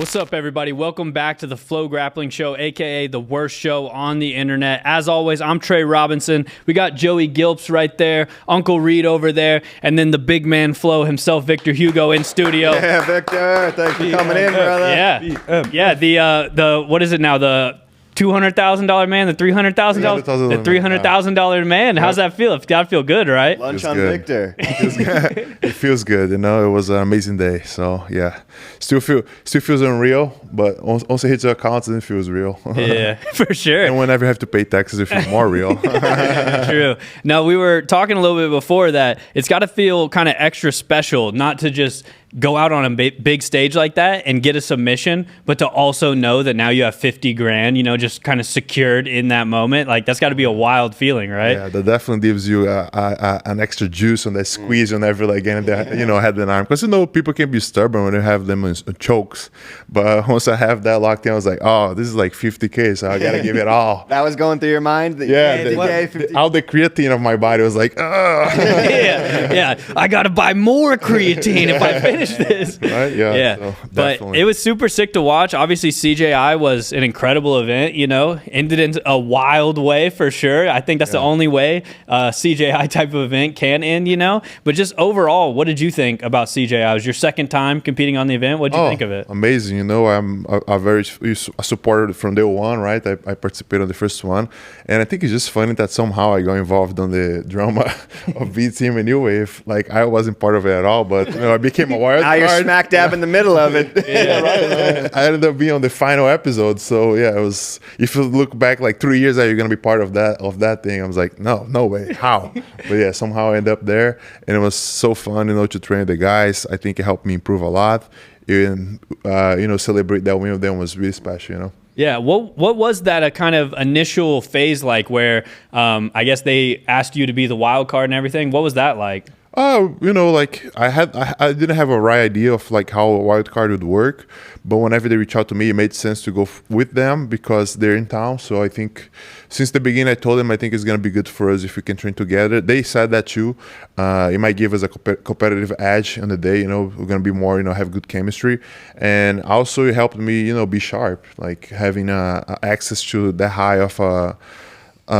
What's up, everybody? Welcome back to the FloGrappling Show, aka the worst show on the internet. As always, I'm Trey Robinson. We got Joey Gilps right there, Uncle Reed over there, and then the big man Flo himself, Victor Hugo, in studio. Yeah, Victor, thanks for coming in, brother. Yeah. The what is it now? The $200,000 man, the $300,000, the $300,000 man. How's that feel? It's got to feel good, right? Lunch on good. Victor. It feels good, you know. It was an amazing day. So yeah, still feels unreal, but once it hits your account, then it feels real. Yeah, for sure. And whenever you have to pay taxes, it feels more real. True. Now, we were talking a little bit before that it's got to feel kind of extra special, not to just go out on a big stage like that and get a submission, but to also know that now you have 50 grand, you know, just kind of secured in that moment. Like, that's got to be a wild feeling, right? Yeah, that definitely gives you an extra juice on that squeeze whenever, like, getting the, you know, head and arm. Because, you know, people can be stubborn when they have them in chokes. But once I have that locked in, I was like, oh, this is like 50K, so I got to give it all. That was going through your mind? All the creatine of my body was like, yeah. I got to buy more creatine if I finish this. Right? Yeah. So but it was super sick to watch. Obviously, CJI was an incredible event, you know, ended in a wild way for sure. I think that's the only way CJI type of event can end, you know. But just overall, what did you think about CJI? It was your second time competing on the event. What did you think of it? Amazing. You know, I'm a very supporter from day one, right? I participated on the first one. And I think it's just funny that somehow I got involved on the drama of V Team and New Wave. Like, I wasn't part of it at all, but, you know, I became a wild now you're smack dab in the middle of it. Yeah, right. I ended up being on the final episode. So, yeah, it was, if you look back like 3 years that you're going to be part of that thing, I was like, no way. How? But, yeah, somehow I ended up there. And it was so fun, you know, to train the guys. I think it helped me improve a lot. And, you know, celebrate that win with them was really special, you know. Yeah, what was that a kind of initial phase like where I guess they asked you to be the wild card and everything? What was that like? You know, like I didn't have a right idea of like how a wild card would work, but whenever they reached out to me, it made sense to go with them because they're in town. So I think since the beginning, I told them I think it's gonna be good for us if we can train together. They said that too. It might give us a competitive edge on the day. You know, we're gonna be more, you know, have good chemistry, and also it helped me, you know, be sharp, like having access to that high of a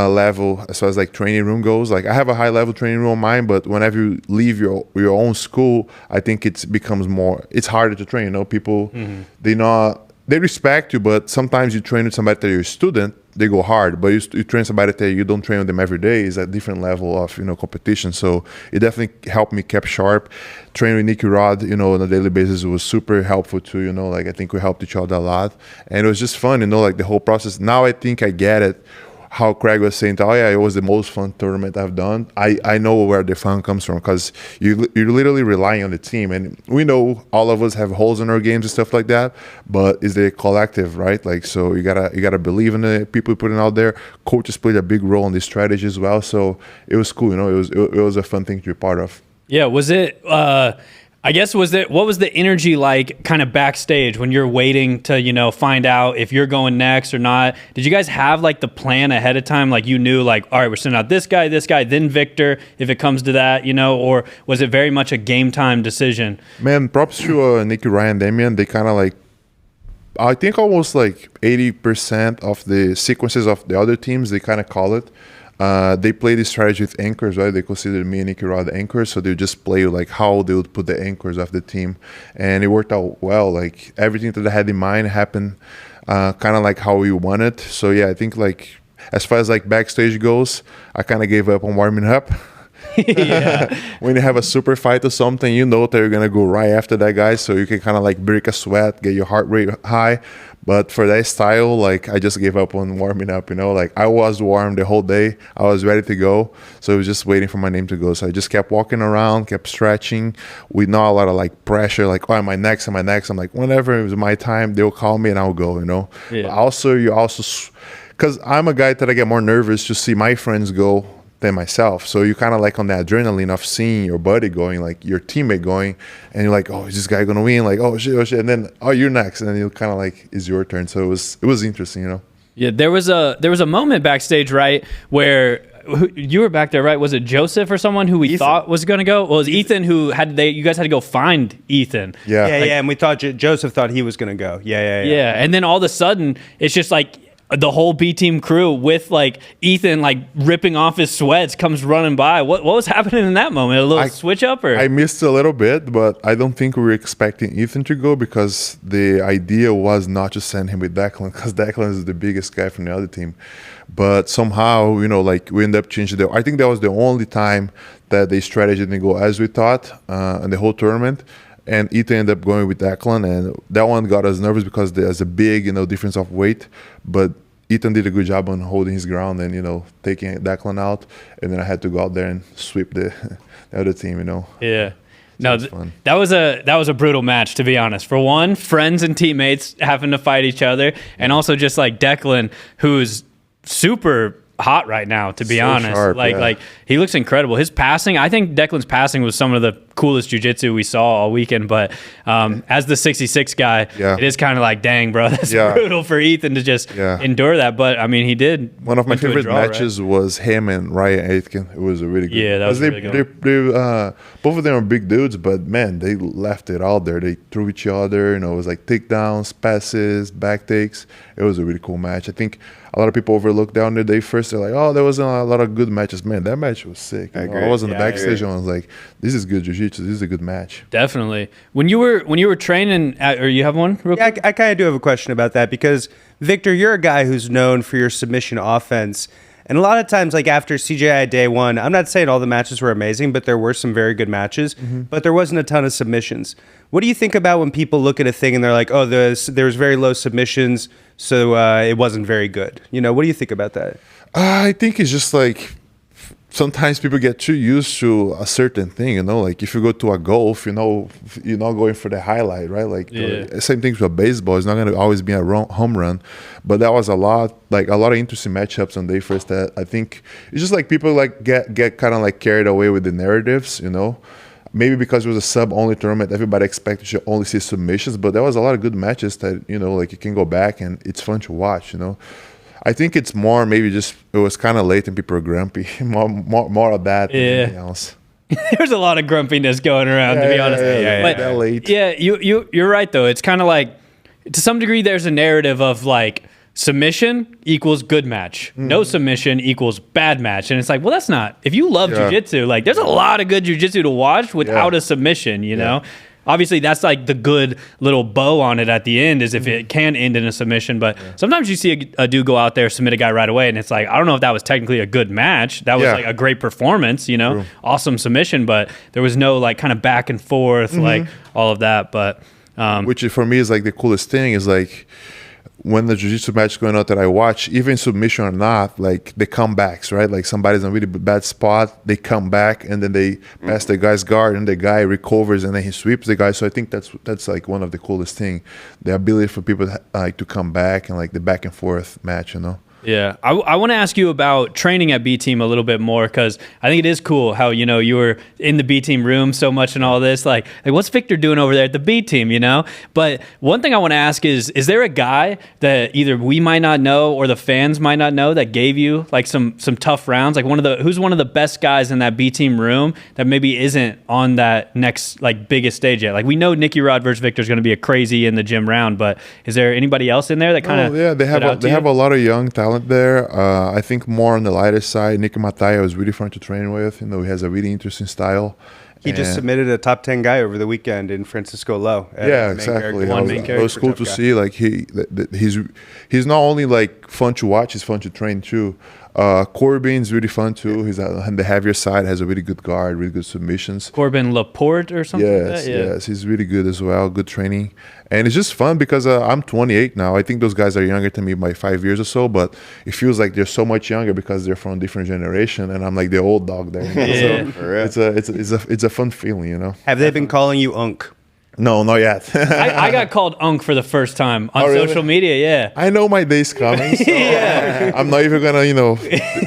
level as far as like training room goes. Like, I have a high level training room on mine, but whenever you leave your own school, I think it's harder to train. You know, people they respect you, but sometimes you train with somebody that you're a student, they go hard, but you train somebody that you don't train with them every day is a different level of, you know, competition. So it definitely helped me keep sharp. Training with Nicky Rod, you know, on a daily basis was super helpful too, you know, like I think we helped each other a lot, and it was just fun, you know, like the whole process. Now I think I get it. How Craig was saying, oh yeah, it was the most fun tournament I've done. I know where the fun comes from because you're literally relying on the team, and we know all of us have holes in our games and stuff like that. But it's the collective, right? Like, so you gotta believe in the people putting out there. Coaches played a big role in the strategy as well. So it was cool, you know. It was a fun thing to be part of. Yeah, was it? I guess what was the energy like kind of backstage when you're waiting to, you know, find out if you're going next or not? Did you guys have like the plan ahead of time? Like, you knew like, all right, we're sending out this guy, then Victor, if it comes to that, you know, or was it very much a game time decision? Man, props to Nicky, Ryan, Damian. They kind of like, I think almost like 80% of the sequences of the other teams, they kind of call it. They play this strategy with anchors, right? They consider me and Nicky Rod anchors, so they just play like how they would put the anchors of the team, and it worked out well. Like, everything that I had in mind happened kind of like how we wanted. So yeah, I think like as far as like backstage goes, I kind of gave up on warming up. When you have a super fight or something, you know that you're gonna go right after that guy, so you can kind of like break a sweat, get your heart rate high. But for that style, like, I just gave up on warming up, you know. Like, I was warm the whole day, I was ready to go, so I was just waiting for my name to go. So I just kept walking around, kept stretching with not a lot of like pressure, like, oh, am I next? I'm like, whenever it was my time, they'll call me and I'll go, you know. But also, because I'm a guy that I get more nervous to see my friends go than myself. So you kind of like on the adrenaline of seeing your buddy going, like your teammate going, and you're like, oh, is this guy gonna win? Like, oh shit, and then, oh, you're next, and then you kind of like, it's your turn. So it was interesting, you know. Yeah, there was a moment backstage, right, where you were back there, right? Was it Joseph or someone who we thought was going to go? Well, it was Ethan who you guys had to go find Ethan. Yeah. Yeah, and we thought Joseph thought he was going to go. Yeah. And then all of a sudden, it's just like the whole B team crew with like Ethan like ripping off his sweats comes running by. What was happening in that moment? A little switch up, or I missed a little bit, but I don't think we were expecting Ethan to go because the idea was not to send him with Declan because Declan is the biggest guy from the other team. But somehow, like we ended up changing I think that was the only time that the strategy didn't go as we thought in the whole tournament. And Ethan ended up going with Declan, and that one got us nervous because there's a big, difference of weight. But Ethan did a good job on holding his ground and, taking Declan out. And then I had to go out there and sweep the other team, Yeah. So No, that was a brutal match, to be honest. For one, friends and teammates having to fight each other, and also just like Declan, who's super hot right now, to be honest. Sharp, like he looks incredible. His passing, I think Declan's passing was some of the coolest jiu-jitsu we saw all weekend, but as the 66 guy, it is kind of like, dang, bro, that's brutal for Ethan to just endure that. But I mean, he did. One of my favorite matches was him and Ryan Aitken. It was a really good. Yeah, that was really good. Both of them are big dudes, but man, they left it out there. They threw each other. It was like takedowns, passes, back takes. It was a really cool match. I think a lot of people overlooked down there. They first they're like, oh, there wasn't a lot of good matches. Man, that match was sick. I was on the backstage and I was like, this is good jiu-jitsu. This is a good match. Definitely. When you were training, or you have one? Real quick? I kind of do have a question about that because Victor, you're a guy who's known for your submission offense. And a lot of times, like after CJI day one, I'm not saying all the matches were amazing, but there were some very good matches, but there wasn't a ton of submissions. What do you think about when people look at a thing and they're like, oh, there was very low submissions, so it wasn't very good? What do you think about that? I think it's just like sometimes people get too used to a certain thing, like if you go to a golf, you're not going for the highlight, right? Like same thing with baseball. It's not going to always be a home run, but that was a lot of interesting matchups on day first. That I think it's just like people like get kind of like carried away with the narratives, Maybe because it was a sub-only tournament, everybody expected to only see submissions, but there was a lot of good matches that, like you can go back and it's fun to watch, I think it's more maybe just it was kind of late and people are grumpy. more of that than anything else. There's a lot of grumpiness going around, to be honest. But that late. Yeah, you're right, though. It's kind of like, to some degree, there's a narrative of like, submission equals good match. No submission equals bad match. And it's like, well, that's not. If you love jiu-jitsu, like there's a lot of good jiu-jitsu to watch without a submission, you know? Obviously, that's like the good little bow on it at the end is if it can end in a submission. But sometimes you see a dude go out there, submit a guy right away, and it's like, I don't know if that was technically a good match. That was like a great performance, awesome submission, but there was no like kind of back and forth, like all of that. But which for me is like the coolest thing is like, when the jiu-jitsu match is going on that I watch, even submission or not, like the comebacks, right? Like somebody's in a really bad spot, they come back and then they pass the guy's guard and the guy recovers and then he sweeps the guy. So I think that's like one of the coolest thing, the ability for people to come back and like the back and forth match, Yeah, I want to ask you about training at B Team a little bit more because I think it is cool how you were in the B Team room so much and all this. Like what's Victor doing over there at the B Team? But one thing I want to ask is there a guy that either we might not know or the fans might not know that gave you like some tough rounds? Like who's one of the best guys in that B Team room that maybe isn't on that next like biggest stage yet? Like we know Nicky Rod versus Victor is going to be a crazy in the gym round, but is there anybody else in there that kind of they have a lot of young talent there. I think more on the lighter side. Nicky Mataya was really fun to train with. He has a really interesting style. He just submitted a top 10 guy over the weekend in Francisco Low. Exactly. It was cool to see. Like he's not only like fun to watch, he's fun to train too. Corbin's really fun too. He's on the heavier side, has a really good guard, really good submissions. Corbin Laporte or something like that? Yes, he's really good as well. Good training. And it's just fun because I'm 28 now. I think those guys are younger than me by 5 years or so, but it feels like they're so much younger because they're from a different generation, and I'm like the old dog there. So it's a fun feeling, Have they been calling you Unk? No, not yet. I got called Unk for the first time on really? social media. Yeah. I know my day's coming. So Yeah. I'm not even gonna,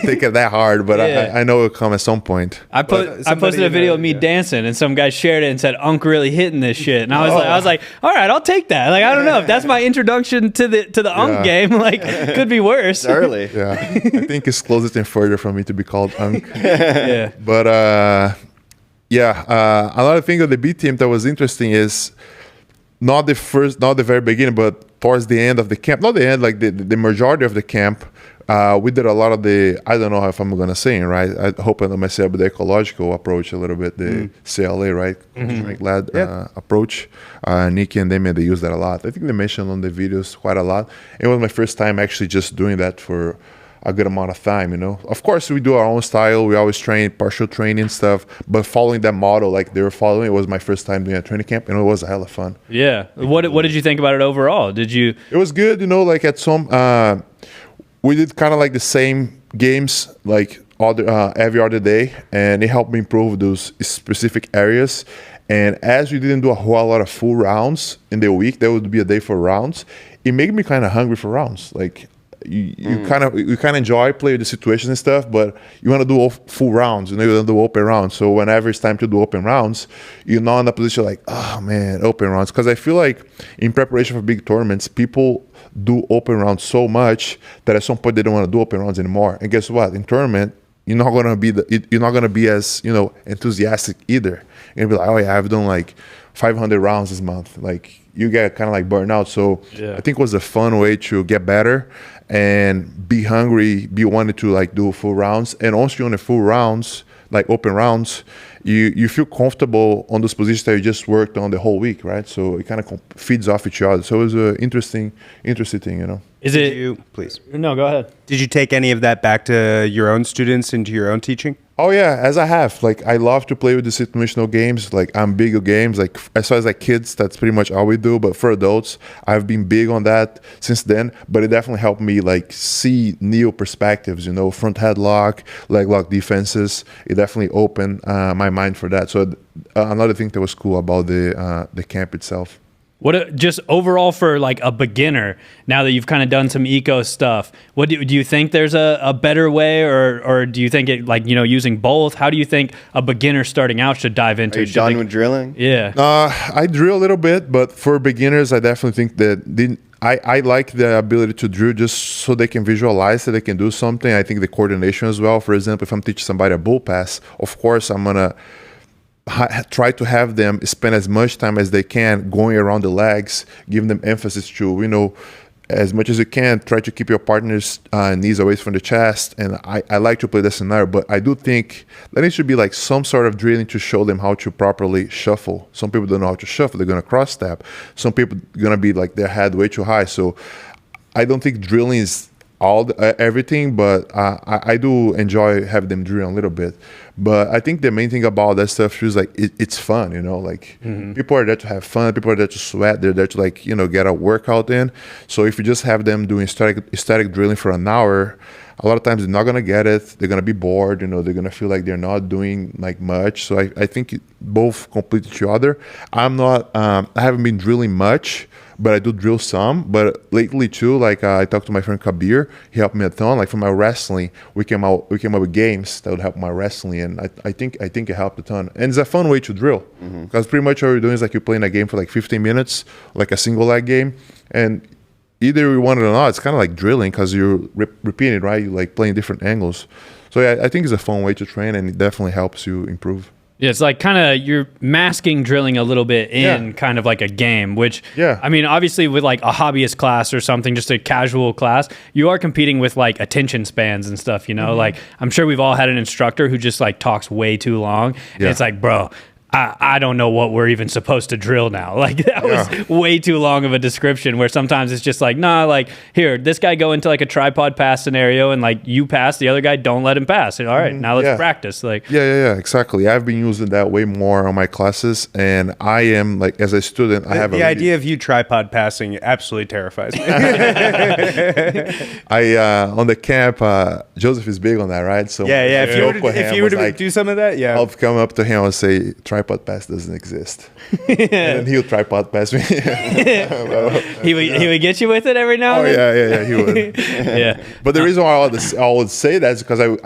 take it that hard, but Yeah. I know it'll come at some point. I posted a video of me dancing, and some guy shared it and said, "Unk really hitting this shit." And I was like, all right, I'll take that. Like, I don't know if that's my introduction to the Unk game. Like, could be worse. It's early. Yeah, I think it's closest and further for me to be called Unk. Yeah. But another thing of the B team that was interesting is not the very beginning, but towards the end of the camp. Not the end, like the majority of the camp. We did a lot of I don't know if I'm going to say it right. I hope I know myself, but the ecological approach a little bit, the CLA, right? Drink-led approach. Nicky and Damien, they use that a lot. I think they mentioned on the videos quite a lot. It was my first time actually just doing that for a good amount of time, Of course, we do our own style. We always train, partial training stuff, but following that model like they were following, it was my first time doing a training camp, and it was a hell of fun. Yeah. What did you think about it overall? Did you? It was good, like at some, we did kind of like the same games like every other day, and it helped me improve those specific areas. And as we didn't do a whole lot of full rounds in the week, there would be a day for rounds. It made me kind of hungry for rounds. Like you kind of enjoy play the situations and stuff, but you want to do full rounds, you want to do open rounds. So whenever it's time to do open rounds, you're not in a position like, oh man, open rounds. Because I feel like in preparation for big tournaments, people do open rounds so much that at some point they don't want to do open rounds anymore. And guess what? In tournament, you're not gonna be as enthusiastic either. You're gonna be like, oh yeah, I've done like 500 rounds this month. Like you get kind of like burned out. So I think it was a fun way to get better and be hungry, be wanting to like do full rounds. And once you're on the full rounds, like open rounds, you feel comfortable on those positions that you just worked on the whole week, right? So it kind of feeds off each other. So it was an interesting thing, Is it? Please. No, go ahead. Did you take any of that back to your own students, into your own teaching? Oh yeah, as I have. Like I love to play with the situational games. Like I'm big on games. Like as far as like kids, that's pretty much all we do. But for adults, I've been big on that since then. But it definitely helped me like see new perspectives. Front headlock, leg lock defenses. It definitely opened my mind for that. So another thing that was cool about the camp itself. Just overall for like a beginner, now that you've kind of done some eco stuff, what do you think there's a better way, or do you think it like, using both? How do you think a beginner starting out should dive into? Are you done with drilling? Yeah. I drill a little bit, but for beginners, I definitely think that I like the ability to drill just so they can visualize that they can do something. I think the coordination as well. For example, if I'm teaching somebody a bull pass, of course I'm gonna try to have them spend as much time as they can going around the legs, giving them emphasis to, as much as you can, try to keep your partner's knees away from the chest. And I like to play that scenario, but I do think that it should be like some sort of drilling to show them how to properly shuffle. Some people don't know how to shuffle. They're going to cross step. Some people are going to be like their head way too high. So I don't think drilling is everything, but I do enjoy having them drill a little bit. But I think the main thing about that stuff is like it's fun, like people are there to have fun, people are there to sweat, they're there to like get a workout in. So if you just have them doing static drilling for an hour, a lot of times they're not gonna get it, they're gonna be bored, they're gonna feel like they're not doing like much. So I think both complete each other. I haven't been drilling much, but I do drill some. But lately too, like I talked to my friend Kabir, he helped me a ton. Like for my wrestling, we came up with games that would help my wrestling, and I think it helped a ton. And it's a fun way to drill, because pretty much what you're doing is like you're playing a game for like 15 minutes, like a single leg game, and either we want it or not, it's kind of like drilling because you're repeating, right? You're like playing different angles. So yeah, I think it's a fun way to train, and it definitely helps you improve. Yeah, it's like kind of you're masking drilling a little bit in kind of like a game, which, I mean, obviously with like a hobbyist class or something, just a casual class, you are competing with like attention spans and stuff, Like I'm sure we've all had an instructor who just like talks way too long. And it's like, bro, I don't know what we're even supposed to drill now. Like that was way too long of a description, where sometimes it's just like, nah, like here, this guy go into like a tripod pass scenario and like you pass, the other guy don't let him pass. All right, now let's practice. Like yeah, exactly. I've been using that way more on my classes, and I am like, as a student, I have the idea of you tripod passing absolutely terrifies me. On the camp, Joseph is big on that, right? So if you were to do some of that, I'll come up to him and say tripod tripod pass doesn't exist. And then he'll tripod pass me. He would get you with it every now Oh and then. yeah, he would. Yeah. But the reason why I would say that is because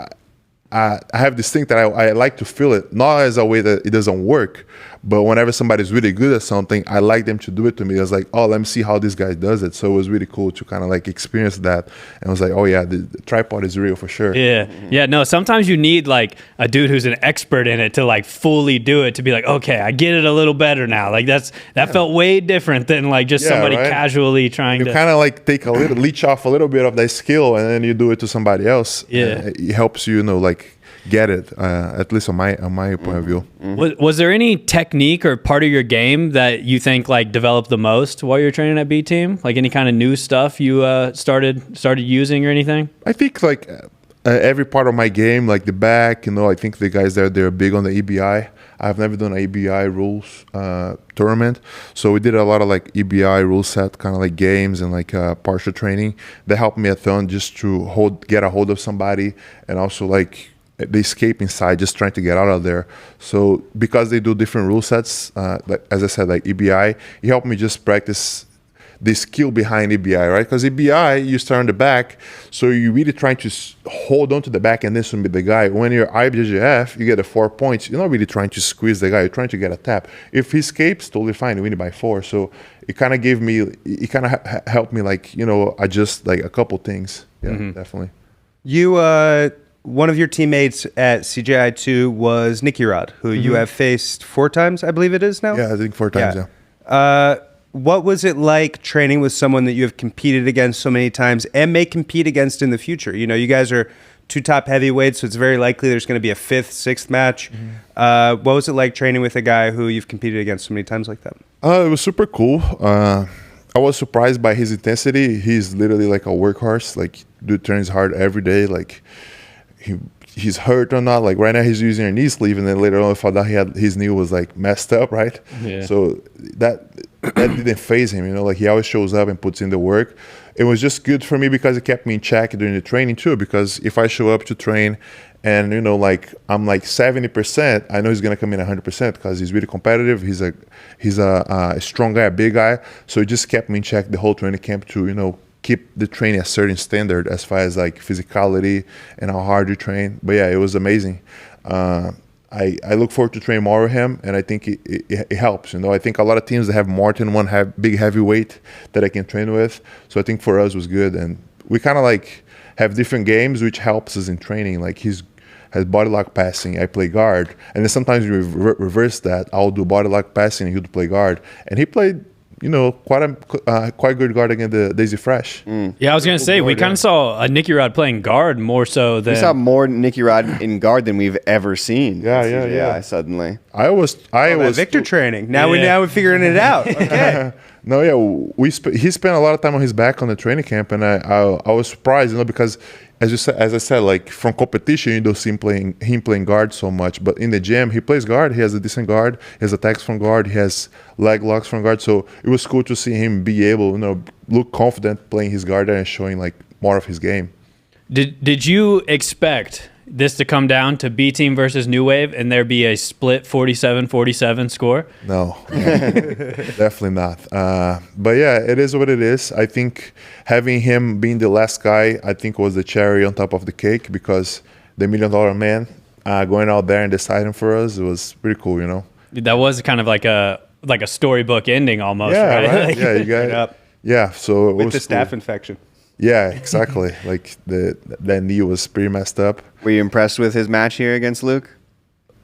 I have this thing that I like to feel it, not as a way that it doesn't work, but whenever somebody's really good at something, I like them to do it to me. It's like, oh, let me see how this guy does it. So it was really cool to kind of like experience that. And I was like, oh yeah, the tripod is real for sure. Yeah. No, sometimes you need like a dude who's an expert in it to like fully do it, to be like, okay, I get it a little better now. Like that felt way different than like just somebody casually trying You to kind of like take a little, leech off a little bit of that skill, and then you do it to somebody else. Yeah. It helps you, like get it, at least on my point of view. Was there any technique or part of your game that you think like developed the most while you were training at B Team? Like any kind of new stuff you started using or anything? I think like every part of my game, like the back, I think the guys there, they're big on the EBI. I've never done an EBI rules tournament, so we did a lot of like EBI rule set kind of like games and like partial training that helped me a ton just to get a hold of somebody, and also like the escaping side, just trying to get out of there. So because they do different rule sets, like, as I said, like EBI, it helped me just practice the skill behind EBI, right? Because EBI, you start on the back, so you're really trying to hold on to the back and then submit the guy. When you're IBJJF, you get a 4 points. You're not really trying to squeeze the guy. You're trying to get a tap. If he escapes, totally fine. You win it by 4. So it kind of helped me like, adjust like a couple things. Yeah, definitely. You, one of your teammates at CJI 2 was Nicky Rod, who you have faced 4 times, I believe it is now? Yeah, I think 4 times, yeah. What was it like training with someone that you have competed against so many times and may compete against in the future? You guys are 2 top heavyweights, so it's very likely there's going to be a 5th, 6th match. What was it like training with a guy who you've competed against so many times like that? It was super cool. I was surprised by his intensity. He's literally like a workhorse. Like, dude trains hard every day. Like, he's hurt or not. Like right now he's using a knee sleeve, and then later on I found out his knee was like messed up, right? Yeah. So that didn't phase him, like he always shows up and puts in the work. It was just good for me because it kept me in check during the training too, because if I show up to train and like I'm like 70%, I know he's gonna come in 100% because he's really competitive. He's a strong guy, a big guy. So it just kept me in check the whole training camp to keep the training a certain standard as far as like physicality and how hard you train. But yeah, it was amazing. I look forward to train more with him, and I think it helps. I think a lot of teams that have more than one big heavyweight that I can train with. So I think for us it was good, and we kind of like have different games, which helps us in training. Like has body lock passing, I play guard, and then sometimes we reverse that. I'll do body lock passing, and he'll play guard, and he played quite good guard against the Daisy Fresh. Yeah, I was gonna say we kind of saw a Nicky Rod playing guard more so than We saw more Nicky Rod in guard than we've ever seen. Yeah. Suddenly. I was Victor training. Now we're figuring it out. Okay. No, yeah, he spent a lot of time on his back on the training camp, and I was surprised, because as I said, like from competition, you don't see him playing guard so much, but in the gym, he plays guard. He has a decent guard. He has attacks from guard. He has leg locks from guard. So it was cool to see him be able, look confident playing his guard there and showing like more of his game. Did you expect this to come down to B Team versus New Wave and there be a split 47-47 score? No, definitely not. But yeah, it is what it is. I think having him being the last guy, I think was the cherry on top of the cake, because the $1 Million Man going out there and deciding for us, it was pretty cool, That was kind of like a storybook ending almost, yeah, right? right? Yeah, you got it. Up. Yeah, so it With was the staph cool. infection. Yeah, exactly. Like that knee was pretty messed up. Were you impressed with his match here against Luke?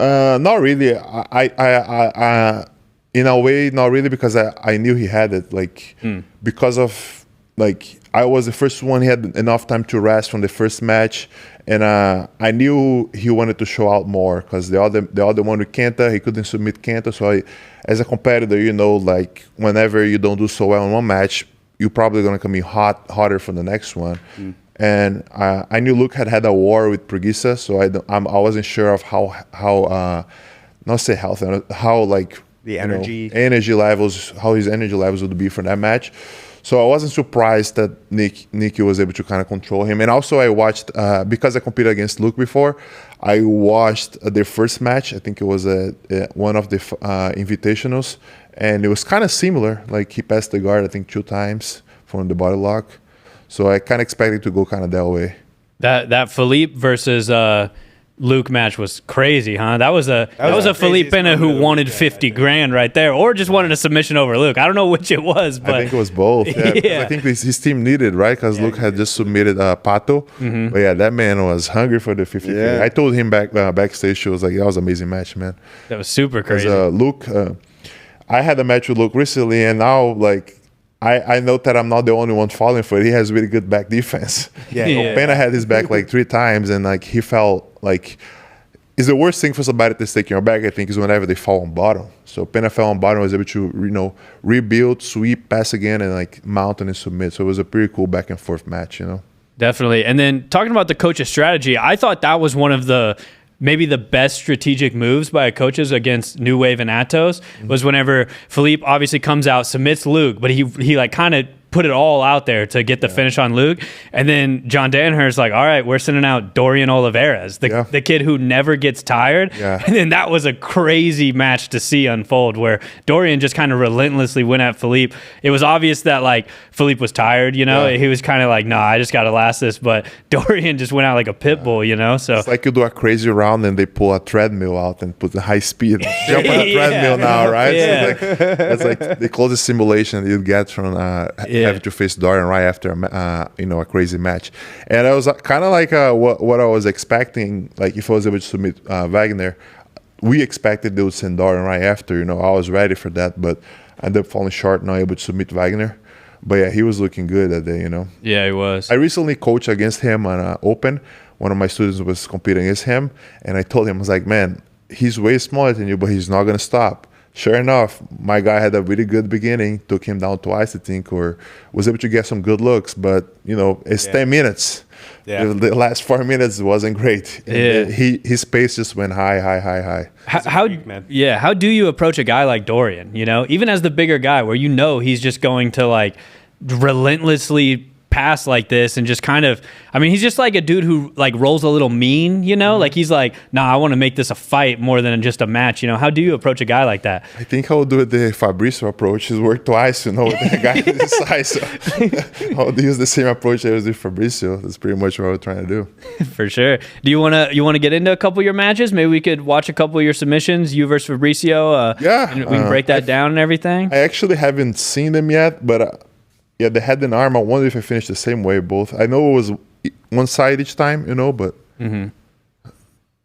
Not really. I in a way, not really, because I knew he had it. Like because of like I was the first one. He had enough time to rest from the first match, and I knew he wanted to show out more, because the other one with Kenta, he couldn't submit Kenta. So as a competitor, like whenever you don't do so well in one match, you're probably going to come in hotter for the next one. And I knew Luke had a war with Preguiça, so I wasn't sure of how not say healthy, how like the energy energy levels, how his energy levels would be for that match. So I wasn't surprised that Nicky was able to kind of control him. And also I watched, because I competed against Luke before, I watched their first match. I think it was one of the invitationals. And it was kind of similar. Like he passed the guard, I think 2 times from the body lock. So I kind of expected to go kind of that way. That Philippe versus Luke match was crazy, huh? That was a Philippe Pena who wanted 50 grand right there, or just wanted a submission over Luke. I don't know which it was, but I think it was both. Yeah, yeah. I think his team needed, right? Because Luke had just submitted Pato. Mm-hmm. But yeah, that man was hungry for the 50K. Yeah. I told him backstage, she was like, that was an amazing match, man. that was super crazy. Luke, I had a match with Luke recently, and now like I know that I'm not the only one falling for it. He has really good back defense. Yeah. Yeah. Pena had his back like 3 times, and like he felt like it's the worst thing for somebody to stake your back, I think, is whenever they fall on bottom. So Pena fell on bottom, was able to rebuild, sweep, pass again, and like mount and submit. So it was a pretty cool back and forth match, Definitely. And then talking about the coach's strategy, I thought that was one of maybe the best strategic moves by coaches against New Wave and Atos was whenever Philippe obviously comes out, submits Luke, but he like kind of put it all out there to get the finish on Luke. And then John Danaher's like, all right, we're sending out Dorian Oliveras, the kid who never gets tired. Yeah. And then that was a crazy match to see unfold where Dorian just kind of relentlessly went at Philippe. It was obvious that like Philippe was tired, Yeah. he was kind of like, nah, I just got to last this. But Dorian just went out like a pit bull, So It's like you do a crazy round and they pull a treadmill out and put the high speed. Jump on a treadmill now, right? Yeah. So that's like the closest simulation you get from having to face Dorian right after a crazy match. And I was kind of like what I was expecting. Like if I was able to submit Wagner, we expected they would send Dorian right after. I was ready for that, but I ended up falling short, not able to submit Wagner. But yeah, he was looking good that day. Yeah, he was. I recently coached against him on Open. One of my students was competing against him, and I told him, I was like, man, he's way smaller than you, but he's not going to stop. Sure enough, my guy had a really good beginning, took him down twice, I think, or was able to get some good looks. But, it's 10 minutes. Yeah. The last 4 minutes wasn't great. And his pace just went high. How do you approach a guy like Dorian, even as the bigger guy where he's just going to like relentlessly pass like this and just kind of, he's just like a dude who like rolls a little mean, like he's like, nah, I want to make this a fight more than just a match. How do you approach a guy like that? I think I'll do the Fabrizio approach. He's worked twice, with a guy this size. So I'll use the same approach I was with Fabrizio. That's pretty much what I was trying to do. For sure. Do you want to get into a couple of your matches? Maybe we could watch a couple of your submissions, you versus Fabrizio. Yeah. And we can break that down and everything. I actually haven't seen them yet, but yeah, the head and arm, I wonder if I finished the same way both. I know it was one side each time, but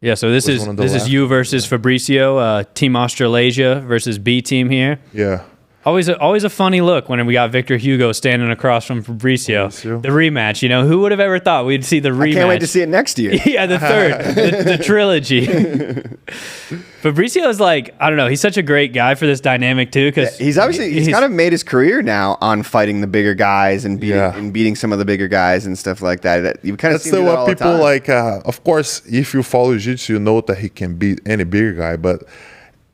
yeah, so this is you versus Fabrizio, Team Australasia versus B team here. yeah. Always a funny look when we got Victor Hugo standing across from Fabrizio. The rematch, who would have ever thought we'd see the rematch? I can't wait to see it next year. Yeah, the third, the trilogy. Fabrizio is like, I don't know, he's such a great guy for this dynamic too, because He's kind of made his career now on fighting the bigger guys and beating some of the bigger guys and stuff like that. You kind of That's still what people like. Of course, if you follow jiu-jitsu, you know that he can beat any bigger guy, but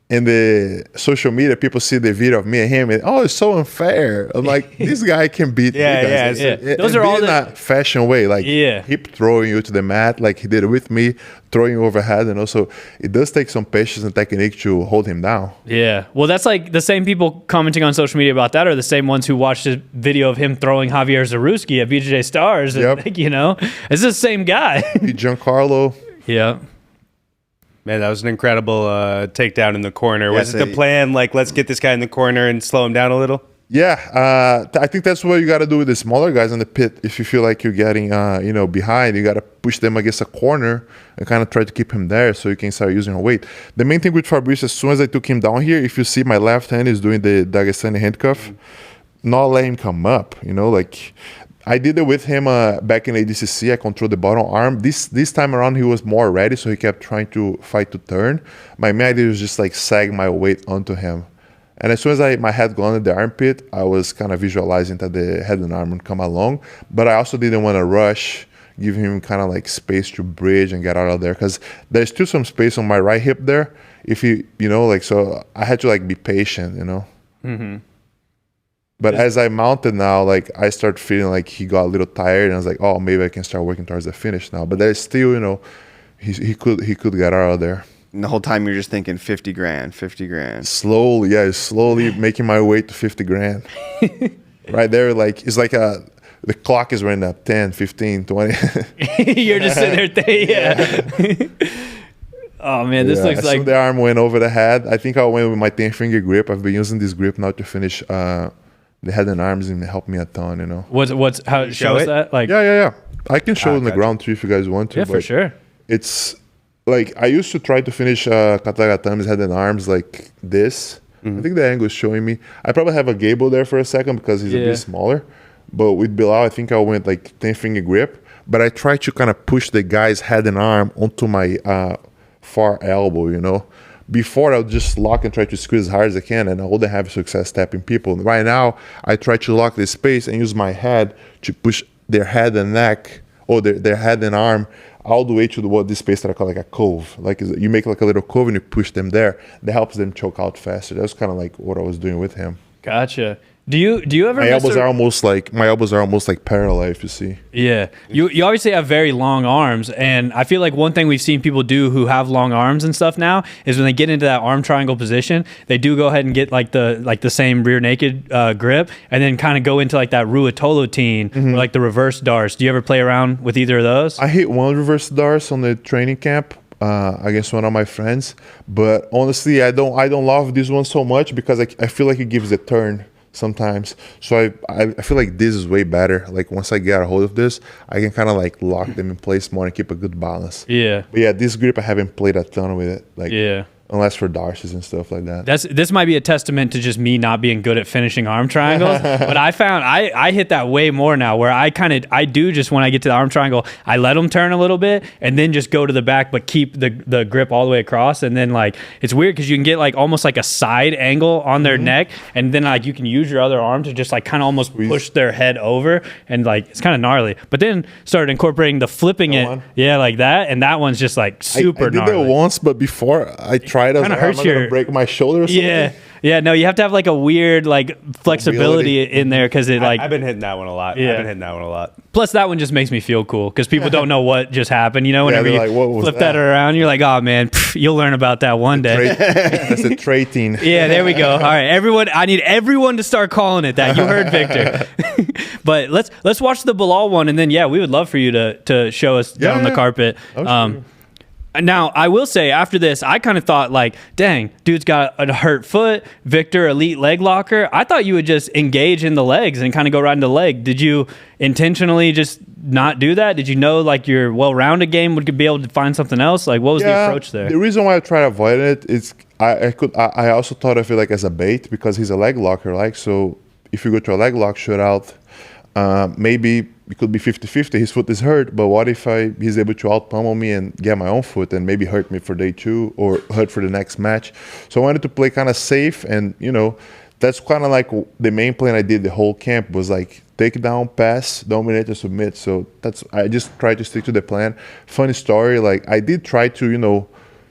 in the social media, people see the video of me and him, and it's so unfair. I'm like, this guy can beat big guys. Those are all in a fashion way, like hip throwing you to the mat, like he did it with me, throwing you overhead, and also it does take some patience and technique to hold him down. Yeah, well, that's like the same people commenting on social media about that are the same ones who watched a video of him throwing Javier Zaruski at BJJ Stars. And, it's the same guy. Giancarlo. Yeah. Man, that was an incredible takedown in the corner. Yeah, was it the plan, like, let's get this guy in the corner and slow him down a little? Yeah, I think that's what you got to do with the smaller guys in the pit. If you feel like you're getting, behind, you got to push them against a corner and kind of try to keep him there so you can start using your weight. The main thing with Fabrice, as soon as I took him down here, if you see my left hand is doing the Dagestani handcuff, not let him come up, like... I did it with him back in ADCC. I controlled the bottom arm. This time around, he was more ready, so he kept trying to fight to turn. My main idea was just like sag my weight onto him. And as soon as my head got on the armpit, I was kind of visualizing that the head and arm would come along. But I also didn't want to rush, give him kind of like space to bridge and get out of there, because there's still some space on my right hip there. If so I had to like be patient, Mm-hmm. But as I mounted now, like I start feeling like he got a little tired, and I was like, oh, maybe I can start working towards the finish now. But there's still, you know, he could get out of there. And the whole time you're just thinking 50 grand, 50 grand. Slowly making my way to 50 grand. Right there, like it's like the clock is running up 10, 15, 20. You're just sitting there thinking, yeah. Oh man, this looks like the arm went over the head. I think I went with my 10-finger grip. I've been using this grip now to finish the head and arms, and it helped me a ton. You know. What's how show us that? Like yeah. I can show it on the ground too if you guys want to. Yeah, for sure. It's like I used to try to finish katagatami's head and arms like this. I think the angle is showing me. I probably have a Gable there for a second because he's a bit smaller. But with Bilal, I think I went like 10-finger grip. But I tried to kind of push the guy's head and arm onto my far elbow, you know. Before, I would just lock and try to squeeze as hard as I can, and I wouldn't have success tapping people. Right now, I try to lock the space and use my head to push their head and neck, or their head and arm, all the way to this space that I call like a cove. Like you make like a little cove and you push them there. That helps them choke out faster. That's kind of like what I was doing with him. Gotcha. Do you ever? My elbows are almost like parallel. If you see. Yeah, you obviously have very long arms, and I feel like one thing we've seen people do who have long arms and stuff now is when they get into that arm triangle position, they do go ahead and get like the same rear naked grip, and then kind of go into like that Ruotolo or like the reverse Darce. Do you ever play around with either of those? I hit one reverse Darce on the training camp against one of my friends, but honestly, I don't love this one so much because I feel like it gives a turn sometimes. So I feel like this is way better. Like once I get a hold of this, I can kind of like lock them in place more and keep a good balance. Yeah. But yeah, this grip I haven't played a ton with it. Like yeah. Unless for Darces and stuff like that. This might be a testament to just me not being good at finishing arm triangles. But I found I hit that way more now, where I do just when I get to the arm triangle, I let them turn a little bit and then just go to the back, but keep the grip all the way across. And then like it's weird because you can get like almost like a side angle on their neck, and then like you can use your other arm to just like kind of almost push their head over, and like it's kind of gnarly. But then started incorporating the flipping yeah, like that, and that one's just like super I did gnarly. that once, but before I tried, I was like, hurts I'm gonna break my shoulder or something. Yeah, no, you have to have like a weird like flexibility in there because it like I've been hitting that one a lot. Yeah. Plus that one just makes me feel cool because people don't know what just happened. You know, whenever you like, flip that around, you're like, oh man, you'll learn about that one day. That's a traiting. Yeah, there we go. All right, everyone, I need everyone to start calling it that. You heard Victor. But let's watch the Bilal one, and then we would love for you to show us down on the carpet. Now, I will say, after this, I kind of thought, like, dang, dude's got a hurt foot, Victor, elite leg locker. I thought you would just engage in the legs and kind of go right into the leg. Did you intentionally just not do that? Did you know, like, your well-rounded game would be able to find something else? Like, what was the approach there? The reason why I try to avoid it is I also thought of it, like, as a bait because he's a leg locker, like, so if you go to a leg lock shootout, maybe it could be 50-50. His foot is hurt, but what if he's able to out-pummel me and get my own foot and maybe hurt me for day 2 or hurt for the next match? So I wanted to play kind of safe, and, you know, that's kind of like the main plan I did the whole camp was like take down, pass, dominate, and submit. So I just tried to stick to the plan. Funny story, like I did try to, you know,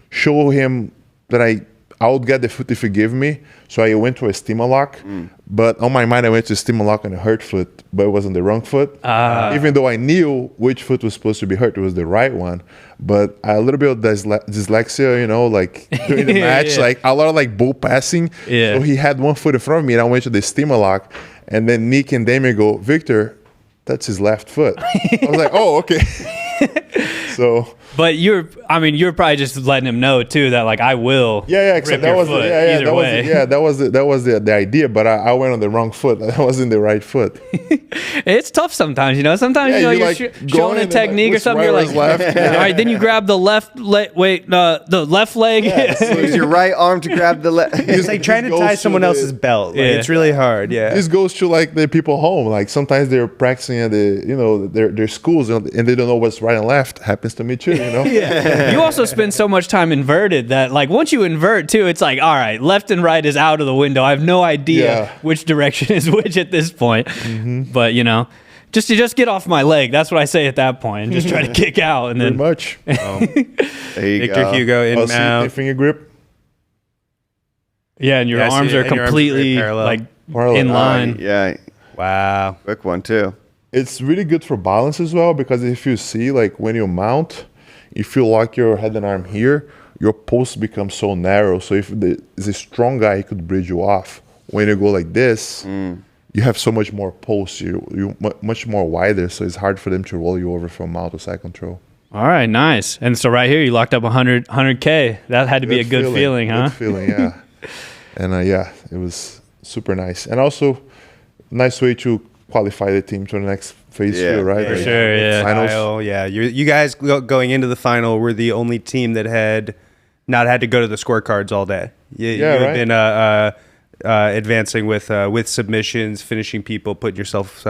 show him that I would get the foot if he give me. So I went to a stimmer lock, but on my mind I went to stimmer lock on a hurt foot, but it was on the wrong foot. Even though I knew which foot was supposed to be hurt, it was the right one. But a little bit of dyslexia, you know, like during the match, like a lot of like bull passing. So he had one foot in front of me, and I went to the stimmer lock, and then Nick and Damien go, Victor, that's his left foot. I was like, oh, okay. So. But you're probably just letting him know too that like I will. Except that was that was the idea. But I went on the wrong foot. I was in the right foot. It's tough sometimes, you know. Sometimes you're like showing a technique or something. You're like, left. All right, then you grab the left leg. Wait, the left leg. Use your right arm to grab the left. It's like trying to tie someone else's belt. Like, it's really hard. Yeah. This goes to like the people home. Like sometimes they're practicing at their schools and they don't know what's right and left. Happens to me too. You know? You also spend so much time inverted that like once you invert too, it's like, all right, left and right is out of the window. I have no idea which direction is which at this point. But you know, just get off my leg. That's what I say at that point, and just try to kick out. And then much. Victor Hugo in mount finger grip. Yeah, and your arms are completely like in line. Yeah. Wow. Quick one too. It's really good for balance as well, because if you see, like when you mount, if you lock your head and arm here, your post becomes so narrow. So if there's a strong guy, he could bridge you off. When you go like this, you have so much more post. You much more wider, so it's hard for them to roll you over from mount to side control. All right, nice. And so right here, you locked up 100K. That had to be a good feeling, huh? Good feeling, yeah. And yeah, it was super nice. And also, nice way to qualify the team to the next phase too, right? For sure, yeah. Final, yeah. You guys going into the final were the only team that had not had to go to the scorecards all day. You had been advancing with submissions, finishing people, putting yourself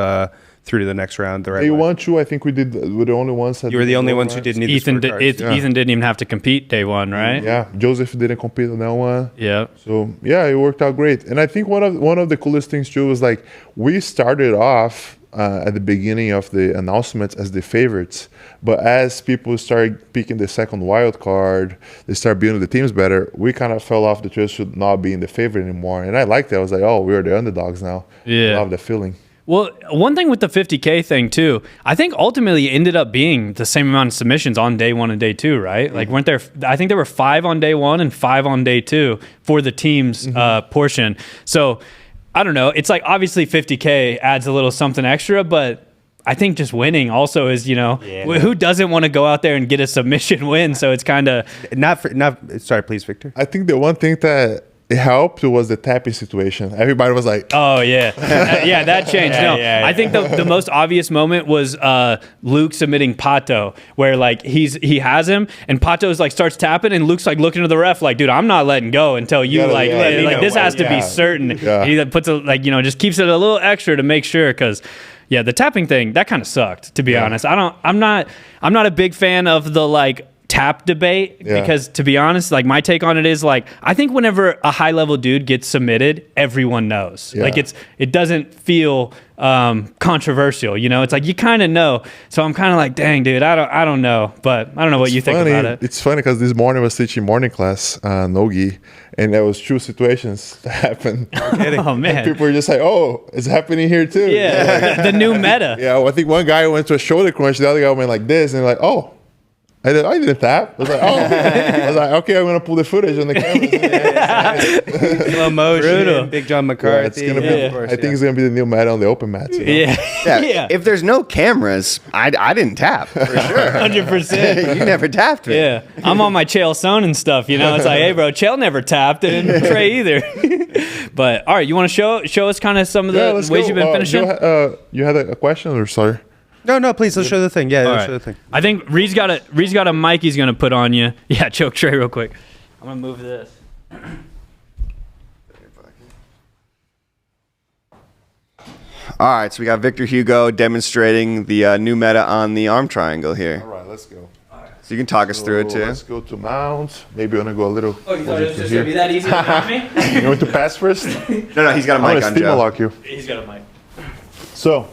through to the next round the right way. Day 1, 2, I think we're the only ones that you were the only ones who didn't need Ethan the scorecards. Ethan didn't even have to compete day 1, right? Yeah, Joseph didn't compete on that one. Yeah. So yeah, it worked out great. And I think one of the coolest things too was like we started off at the beginning of the announcements as the favorites, but as people started picking the second wild card, they start building the teams better. We kind of fell off the trail to not being the favorite anymore, and I liked that. I was like, oh, we're the underdogs now. Yeah, I love the feeling. Well, one thing with the 50K thing too, I think ultimately it ended up being the same amount of submissions on day 1 and day 2, right? Like weren't there, I think there were 5 on day 1 and 5 on day 2 for the team's portion. So I don't know. It's like obviously 50K adds a little something extra, but I think just winning also is, who doesn't want to go out there and get a submission win? So it's kind of sorry, please, Victor. I think the one thing that it helped was the tapping situation. Everybody was like, oh, yeah. Yeah, that changed. I think the most obvious moment was Luke submitting Pato, where like he has him and Pato's like starts tapping and Luke's like looking to the ref like, dude, I'm not letting go until you this has to be certain. Yeah. He puts just keeps it a little extra to make sure, because yeah, the tapping thing, that kind of sucked, to be honest. I'm not a big fan of the like tap debate, because to be honest, like my take on it is like, I think whenever a high level dude gets submitted, everyone knows. Like it doesn't feel controversial, it's like you kind of know. So I'm kind of like, dang, dude, I don't know, but I don't know what you think about it. It's funny because this morning I was teaching morning class Nogi, and there was 2 situations that happened. Oh man, and people were just like, oh, it's happening here too. Yeah, the new meta. Yeah, well, I think one guy went to a shoulder crunch, the other guy went like this, and like, oh, I didn't tap. I was like, oh. I was like, okay, I'm going to pull the footage on the camera. Slow motion, Big John McCarthy. Yeah, it's gonna be, I think it's going to be the new meta on the open mats. Yeah. If there's no cameras, I didn't tap, for sure. 100%. You never tapped me. Yeah. I'm on my Chael Sonnen and stuff, It's like, hey, bro, Chael never tapped, and Trey either. But, all right, you want to show us kind of some of the ways you've been finishing? You had a question, or sorry? No, please, let's show the thing. Yeah, let's show the thing. I think Reed's got a mic he's going to put on you. Yeah, choke Trey real quick. I'm going to move this. All right, so we got Victor Hugo demonstrating the new meta on the arm triangle here. All right, let's go. So you can talk us through it too. Let's go to mount. Maybe I'm going to go a little. Oh, you thought it was just going to be that easy to find me? You want to pass first? No, he's got a mic on, Joe. Lock you. He's got a mic. So,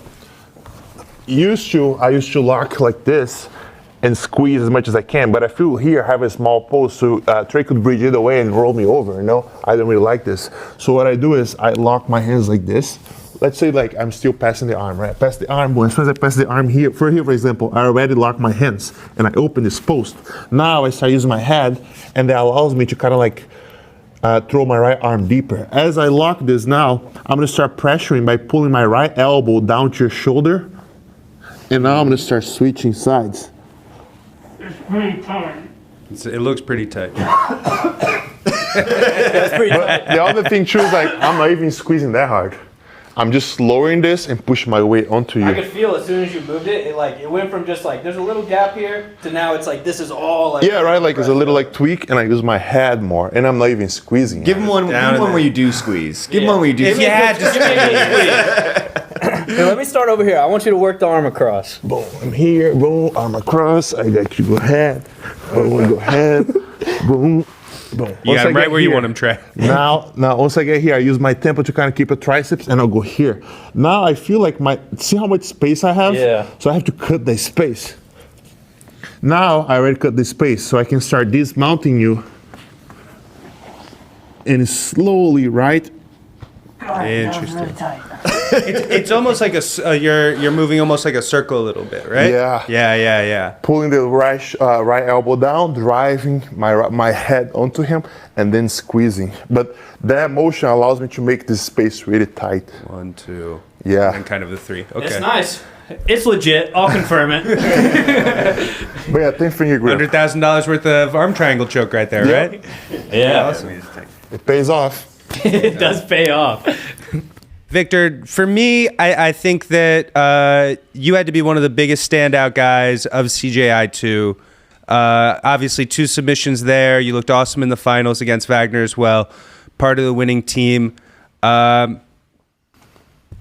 I used to lock like this and squeeze as much as I can, but I feel here I have a small post, so Trey could bridge either way and roll me over, I don't really like this. So what I do is I lock my hands like this. Let's say like I'm still passing the arm, right? I pass the arm, but as soon as I pass the arm here, for example, I already lock my hands and I open this post. Now I start using my head, and that allows me to kind of like throw my right arm deeper. As I lock this now, I'm gonna start pressuring by pulling my right elbow down to your shoulder. And now I'm going to start switching sides. It's pretty tight. It looks pretty tight. But the other thing too is like, I'm not even squeezing that hard. I'm just lowering this and pushing my weight onto you. I could feel as soon as you moved it, it went from just like, there's a little gap here, to now it's like, this is all like... Yeah, right, like it's a little like tweak, and I use my head more, and I'm not even squeezing. Give him one where you do squeeze. Give him one where you do If squeeze. you had to squeeze. Here, let me start over here. I want you to work the arm across. Boom, I'm here, boom, arm across, I got you go ahead, boom, go ahead, boom. Boom. You got him right where you want him, Trey. Now, once I get here, I use my tempo to kind of keep a triceps, and I'll go here. Now I feel like see how much space I have? Yeah. So I have to cut the space. Now I already cut the space, so I can start dismounting you, and slowly, right? God, that was Interesting. really tight. It's almost like you're moving almost like a circle a little bit, right? Yeah. Yeah. Pulling the right elbow down, driving my head onto him, and then squeezing. But that motion allows me to make this space really tight. 1, 2. Yeah. And kind of the 3. Okay. It's nice. It's legit. I'll confirm it. But yeah, 10-finger grip. $100,000 worth of arm triangle choke right there, Yeah. right? Yeah. Awesome. It pays off. It does pay off. Victor, for me, I think that you had to be one of the biggest standout guys of CJI 2. Obviously, 2 submissions there. You looked awesome in the finals against Wagner as well. Part of the winning team. After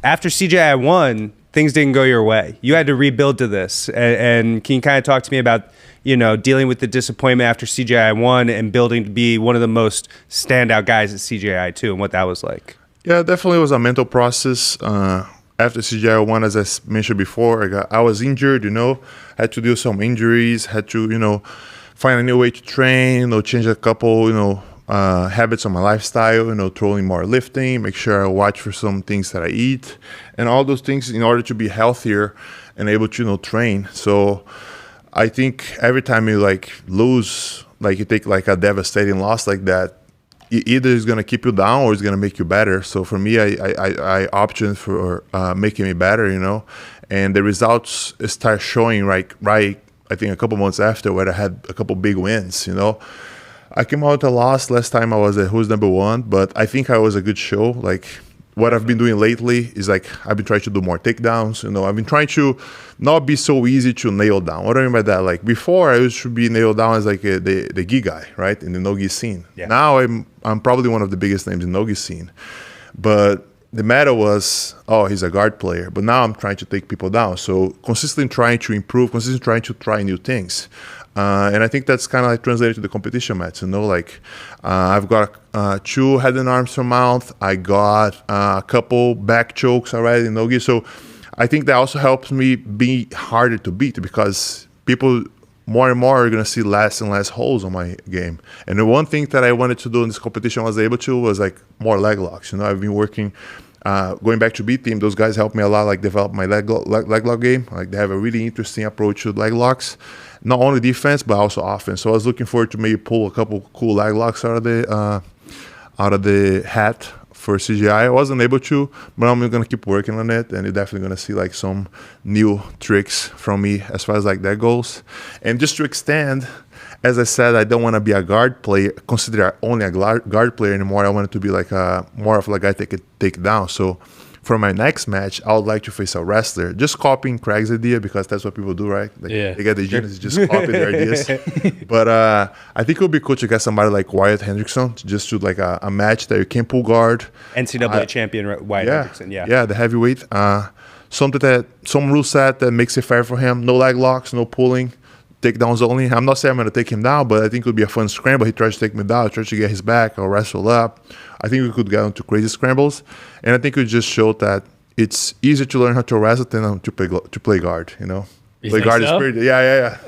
CJI 1, things didn't go your way. You had to rebuild to this. And can you kind of talk to me about, dealing with the disappointment after CJI 1 and building to be one of the most standout guys at CJI 2 and what that was like? Yeah, definitely was a mental process. After CJI 1, as I mentioned before, I was injured, had to do some injuries, had to, find a new way to train, change a couple, habits on my lifestyle, throwing more lifting, make sure I watch for some things that I eat, and all those things in order to be healthier and able to, train. So I think every time you lose, you take a devastating loss like that, either it's going to keep you down or it's going to make you better. So for me, I opted for making me better, and the results start showing right, I think a couple months after, where I had a couple big wins, I came out with a loss last time I was at Who's Number 1, but I think I was a good show. What I've been doing lately is I've been trying to do more takedowns. I've been trying to not be so easy to nail down. What do I mean by that? Before I used to be nailed down as the gi guy, right, in the no-gi scene. Yeah. Now I'm probably one of the biggest names in no-gi scene. But the matter was, he's a guard player. But now I'm trying to take people down. So consistently trying to improve, consistently trying to try new things. And I think that's kind of translated to the competition match. I've got 2 head and arms from mount. I got a couple back chokes already in no-gi. So I think that also helps me be harder to beat because people more and more are going to see less and less holes on my game. And the one thing that I wanted to do in this competition was more leg locks. I've been working, going back to B team, those guys helped me a lot, develop my leg lock game. They have a really interesting approach to leg locks. Not only defense, but also offense. So I was looking forward to maybe pull a couple cool leg locks out of the hat for CJI. I wasn't able to, but I'm going to keep working on it, and you're definitely going to see some new tricks from me as far as that goes. And just to extend, as I said, I don't want to be a guard player, consider only a guard player anymore. I want it to be more of a guy take down. So for my next match, I would like to face a wrestler. Just copying Craig's idea because that's what people do, right? They get the genius, just copy their ideas. But I think it would be cool to get somebody like Wyatt Hendrickson to just do a match that you can pull guard. NCAA champion Wyatt Hendrickson, Yeah, the heavyweight. Some rule set that makes it fair for him. No leg locks, no pulling. Takedowns only. I'm not saying I'm going to take him down, but I think it would be a fun scramble. He tries to take me down, tries to get his back or wrestle up. I think we could get into crazy scrambles. And I think it just showed that it's easier to learn how to wrestle than to play guard, Play guard so? is pretty. Yeah.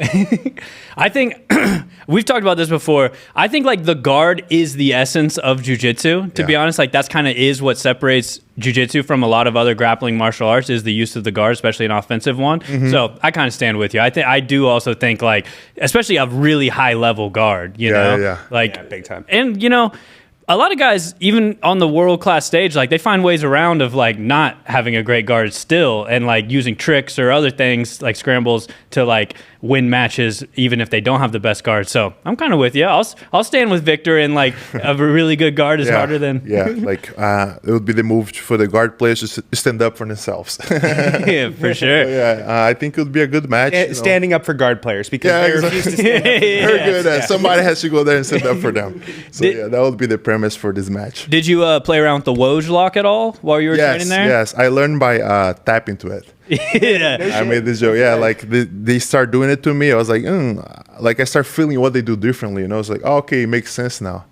I think we've talked about this before. I think the guard is the essence of jiu-jitsu. To be honest, that's kind of is what separates jiu-jitsu from a lot of other grappling martial arts is the use of the guard, especially an offensive one. Mm-hmm. So I kind of stand with you. I do also think especially a really high level guard, you know? Yeah, big time. And a lot of guys, even on the world-class stage, they find ways around of, not having a great guard still and, using tricks or other things, scrambles to, win matches even if they don't have the best guard. So I'm kind of with you. I'll stand with Victor and, a really good guard is harder than... it would be the move for the guard players to stand up for themselves. Yeah, for sure. I think it would be a good match. Standing up for guard players because they refuse to stand up. Very good. Somebody has to go there and stand up for them. So, that would be the premise for this match. Did you play around with the Woj lock at all while you were training there? Yes, I learned by tapping to it. Yeah. I made this joke. They start doing it to me. I was I start feeling what they do differently. It's okay, it makes sense now.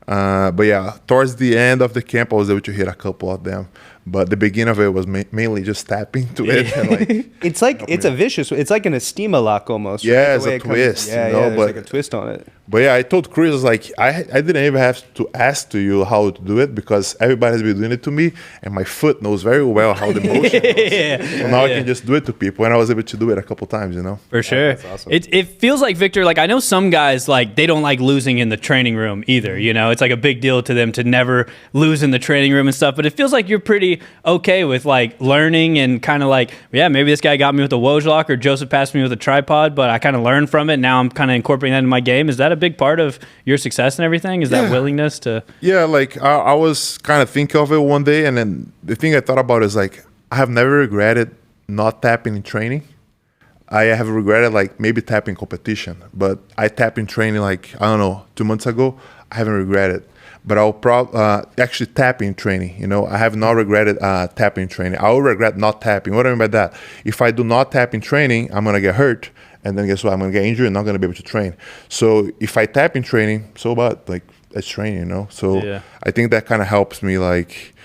But towards the end of the camp, I was able to hit a couple of them. But the beginning of it was mainly just tapping to it. And like, It's like it's a vicious. It's like an Estima lock almost. Yeah, right? it's The way a it comes- twist, Yeah, you know, yeah. There's but- like a twist on it. But yeah, I told Chris, I was like, I didn't even have to ask to you how to do it because everybody has been doing it to me, and my foot knows very well how the motion goes. So now I can just do it to people, and I was able to do it a couple times, you know. For sure. that's awesome. It feels like, Victor, like I know some guys, like they don't like losing in the training room either. You know, it's like a big deal to them to never lose in the training room and stuff. But it feels like you're pretty okay with like learning and kind of like, yeah, maybe this guy got me with a Woj lock or Joseph passed me with a tripod, but I kind of learned from it. Now I'm kind of incorporating that in my game. Is that a big part of your success and everything? Is that willingness to? Yeah, like I was kind of thinking of it one day, and then the thing I thought about is like I have never regretted not tapping in training. I have regretted like maybe tapping competition, but I tap in training like I don't know 2 months ago. I haven't regretted, but I'll actually tap in training. You know, I have not regretted tapping in training. I will regret not tapping. What do I mean by that? If I do not tap in training, I'm gonna get hurt. And then guess what? I'm gonna get injured and not gonna be able to train. So if I tap in training, so what? Like it's training, you know. So Yeah. I think that kind of helps me like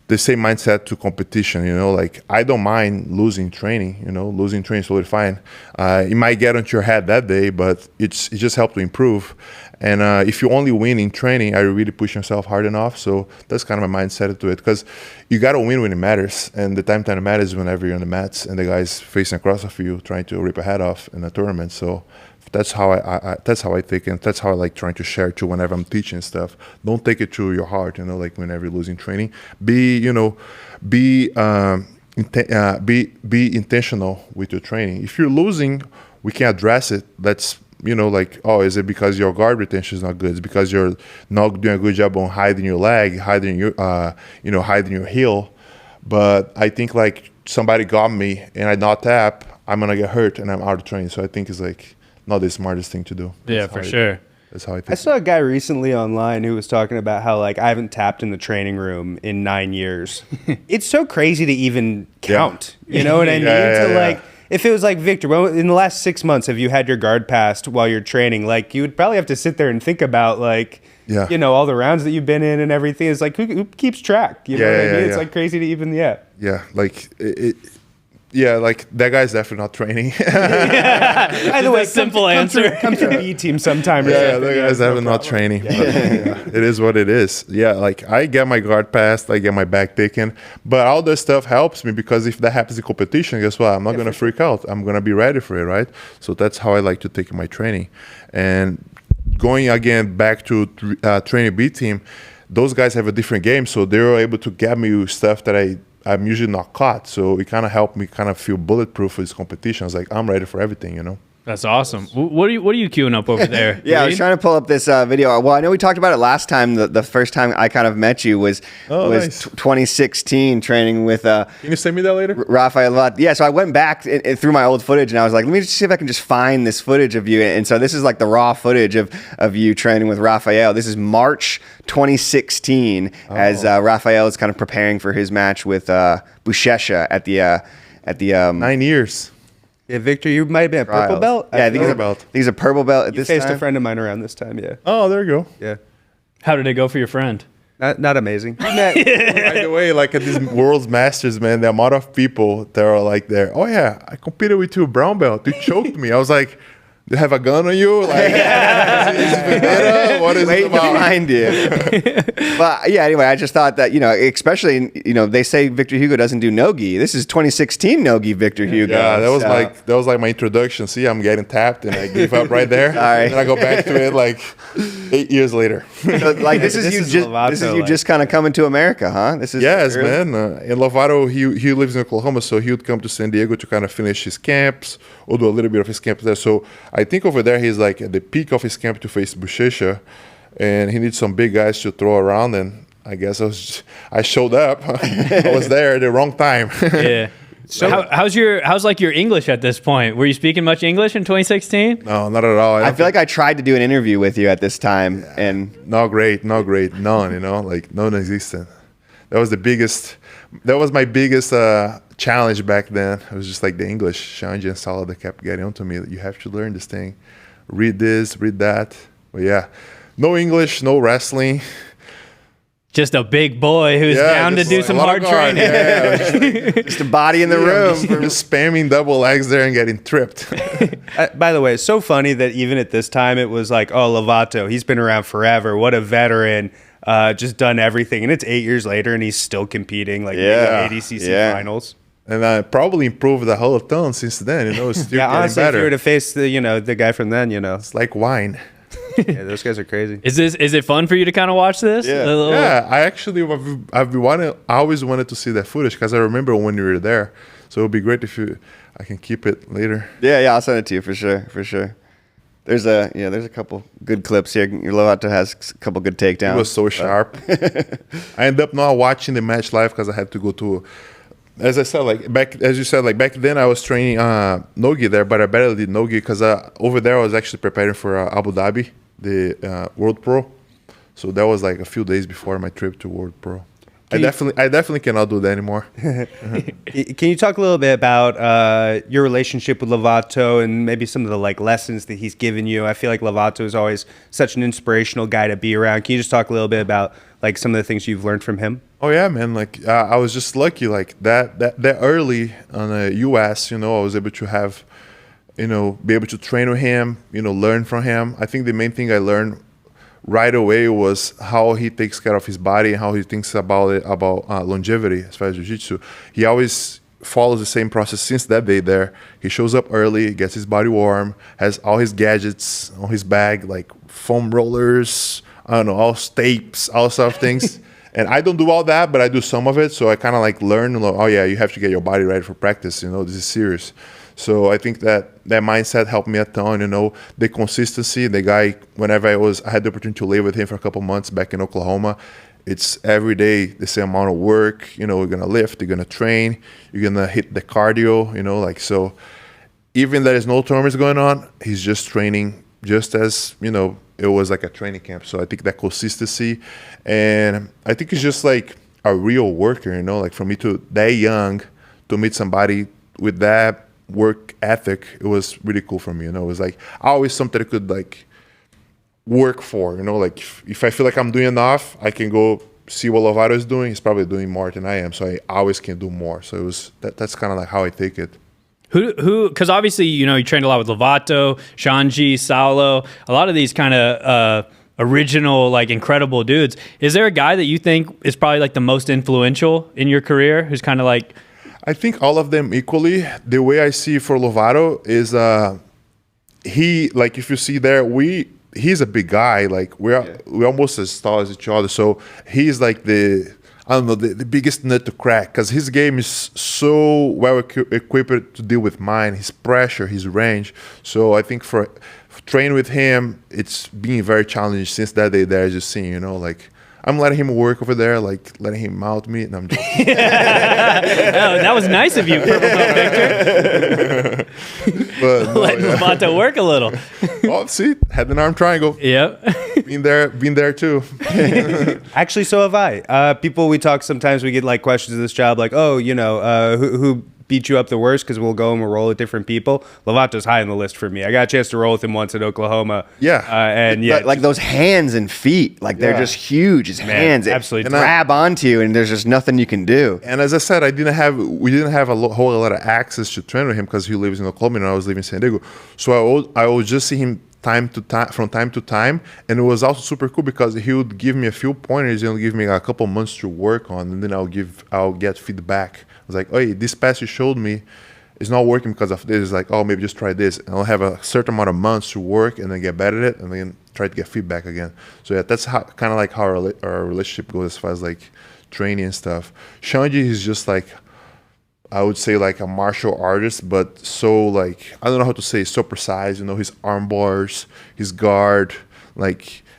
the same mindset to competition, you know. Like I don't mind losing training, you know. Losing training is totally fine. It might get into your head that day, but it just helps to improve. And if you only win in training, are you really pushing yourself hard enough? So that's kind of my mindset to it, because you got to win when it matters. And the time that matters whenever you're on the mats and the guy's facing across of you, trying to rip a head off in a tournament. So that's how that's how I think, and that's how I like trying to share too whenever I'm teaching stuff. Don't take it to your heart, you know, like whenever you're losing training. Be intentional with your training. If you're losing, we can address it. Let's, you know, like, oh, is it because your guard retention is not good? It's because you're not doing a good job on hiding your leg, hiding your, hiding your heel. But I think like somebody got me and I not tap, I'm gonna get hurt and I'm out of training. So I think it's like not the smartest thing to do. Yeah, for sure. That's how I think. I saw a guy recently online who was talking about how like I haven't tapped in the training room in 9 years. It's so crazy to even count. You know what I mean? Yeah. Like if it was like Victor, well, in the last 6 months, have you had your guard passed while you're training? Like you would probably have to sit there and think about like, you know, all the rounds that you've been in and everything. It's like who keeps track? You know what I mean? It's like crazy to even Yeah, like like that guy's definitely not training. By the way, simple answer. Come to B team sometime. or Yeah, something. that guy's definitely not training. But, it is what it is. Yeah, like I get my guard passed, I get my back taken, but all this stuff helps me because if that happens in competition, guess what? I'm not gonna freak out. I'm gonna be ready for it, right? So that's how I like to take my training. And going again back to training B team, those guys have a different game, so they were able to get me stuff that I'm usually not caught. So it kind of helped me kind of feel bulletproof for these competitions. Like I'm ready for everything, you know. That's awesome. What are you queuing up over there? Yeah, I was Reed? trying to pull up this video. Well, I know we talked about it last time. The first time I kind of met you was nice. 2016 training with Can you send me that later? Rafael. Yeah, so I went back through my old footage and I was like, let me just see if I can just find this footage of you. And so this is like the raw footage of you training with Rafael. This is March 2016 as Rafael is kind of preparing for his match with Buchecha at the 9 years. Yeah, Victor, you might have been a purple trials. belt. Yeah, I think belt. he's a purple belt at You this faced time. a friend of mine around this time. Yeah, Oh, there you go. yeah. How did it go for your friend? Not amazing. By the way, like at these World's Masters, man, the amount of people that are like there. Oh yeah, I competed with you, brown belt. You choked me. I was like, do you have a gun on you? Like, is it vendetta? What is it Waiting to about? find you. But yeah, anyway, I just thought that, especially, they say Victor Hugo doesn't do no-gi. This is 2016 no-gi Victor Hugo. Yeah, that So- was like my introduction. See, I'm getting tapped, and I gave up right there. Sorry. And then I go back to it like 8 years later. So, like this is This you is just Lovato, this is you like- just kind of coming to America, huh? This is Yes, early- man. In Lovato, he lives in Oklahoma, so he would come to San Diego to kind of finish his camps or do a little bit of his camp there. So I think over there he's like at the peak of his camp to face Buchecha, and he needs some big guys to throw around. And I guess I showed up. I was there at the wrong time. Yeah. So how's like your English at this point? Were you speaking much English in 2016? No, not at all. I feel like I tried to do an interview with you at this time, and not great, none, like non-existent. That was my biggest challenge back then. It was just like the English. Shanji and Salah, that kept getting onto me. You have to learn this thing. Read this, read that. But yeah, no English, no wrestling. just a big boy who's down to just do like some a lot hard of guard. training. Yeah, Just a body in the room. just spamming double legs there and getting tripped. By the way, it's so funny that even at this time it was like, oh, Lovato, he's been around forever. What a veteran. Just done everything. And it's 8 years later and he's still competing like in the ADCC finals. And I probably improved a whole ton since then. It's still Yeah, getting honestly, if better. you were to face the guy from then, It's like wine. yeah, those guys are crazy. Is it fun for you to kind of watch this? Yeah. Yeah, I always wanted to see that footage because I remember when you were there. So it would be great if I can keep it later. Yeah, I'll send it to you for sure. There's a couple good clips here. Your Lovato has a couple good takedowns. It was so sharp. I ended up not watching the match live because I had to go to. As I said, back then I was training Nogi there, but I barely did Nogi because over there I was actually preparing for Abu Dhabi, the World Pro. So that was like a few days before my trip to World Pro. I definitely cannot do that anymore. Can you talk a little bit about your relationship with Lovato and maybe some of the lessons that he's given you? I feel like Lovato is always such an inspirational guy to be around. Can you just talk a little bit about some of the things you've learned from him? Oh yeah, man! I was just lucky, that early on the US. I was able to have, be able to train with him. Learn from him. I think the main thing I learned right away was how he takes care of his body and how he thinks about longevity as far as jiu-jitsu. He always follows the same process since that day there. He shows up early, gets his body warm, has all his gadgets on his bag, like foam rollers, I don't know, all tapes, all sort of things. And I don't do all that, but I do some of it. So I kind of learn, oh yeah, you have to get your body ready for practice. This is serious. So I think that mindset helped me a ton. The consistency. The guy, whenever I had the opportunity to live with him for a couple months back in Oklahoma, it's every day the same amount of work. We're gonna lift, you're gonna train, you're gonna hit the cardio. So even there's no tournaments going on, he's just training just as it was like a training camp. So I think that consistency, and I think it's just like a real worker. For me to that young to meet somebody with that work ethic, it was really cool for me. It was always something I could work for. If I feel like I'm doing enough, I can go see what Lovato is doing. He's probably doing more than I am, so I always can do more. So it was that's kind of how I take it. Who? Because obviously, you trained a lot with Lovato, Shanji, Saulo, a lot of these kind of original, incredible dudes. Is there a guy that you think is probably the most influential in your career? Who's kind of I think all of them equally. The way I see for Lovato is he if you see there, he's a big guy. We're almost as tall as each other. So he's the biggest nut to crack because his game is so well equipped to deal with mine, his pressure, his range. So I think for training with him, it's been very challenging since that day there, as you see, I'm letting him work over there, letting him mount me, and I'm just... No, that was nice of you, Purple Belt Victor. But no, Letting Lovato work a little. Oh, see, head and arm triangle. Yep. Been there too. Actually, so have I. People we talk sometimes, we get questions of this job, who beat you up the worst, because we'll go and we'll roll with different people. Lovato's high on the list for me. I got a chance to roll with him once at Oklahoma. Yeah. And yeah. But those hands and feet, they're just huge. His hands absolutely. grab onto you, and there's just nothing you can do. And as I said, we didn't have a whole lot of access to train with him because he lives in Oklahoma and I was living in San Diego. So I would just see him from time to time, and it was also super cool because he would give me a few pointers and give me a couple months to work on, and then I'll get feedback. I was like, oh, this pass you showed me is not working because of this. It's maybe just try this, and I'll have a certain amount of months to work and then get better at it, and then try to get feedback again. So yeah, that's how our relationship goes as far as training and stuff. Shanji is just I would say a martial artist, but so I don't know how to say, so precise. His arm bars, his guard.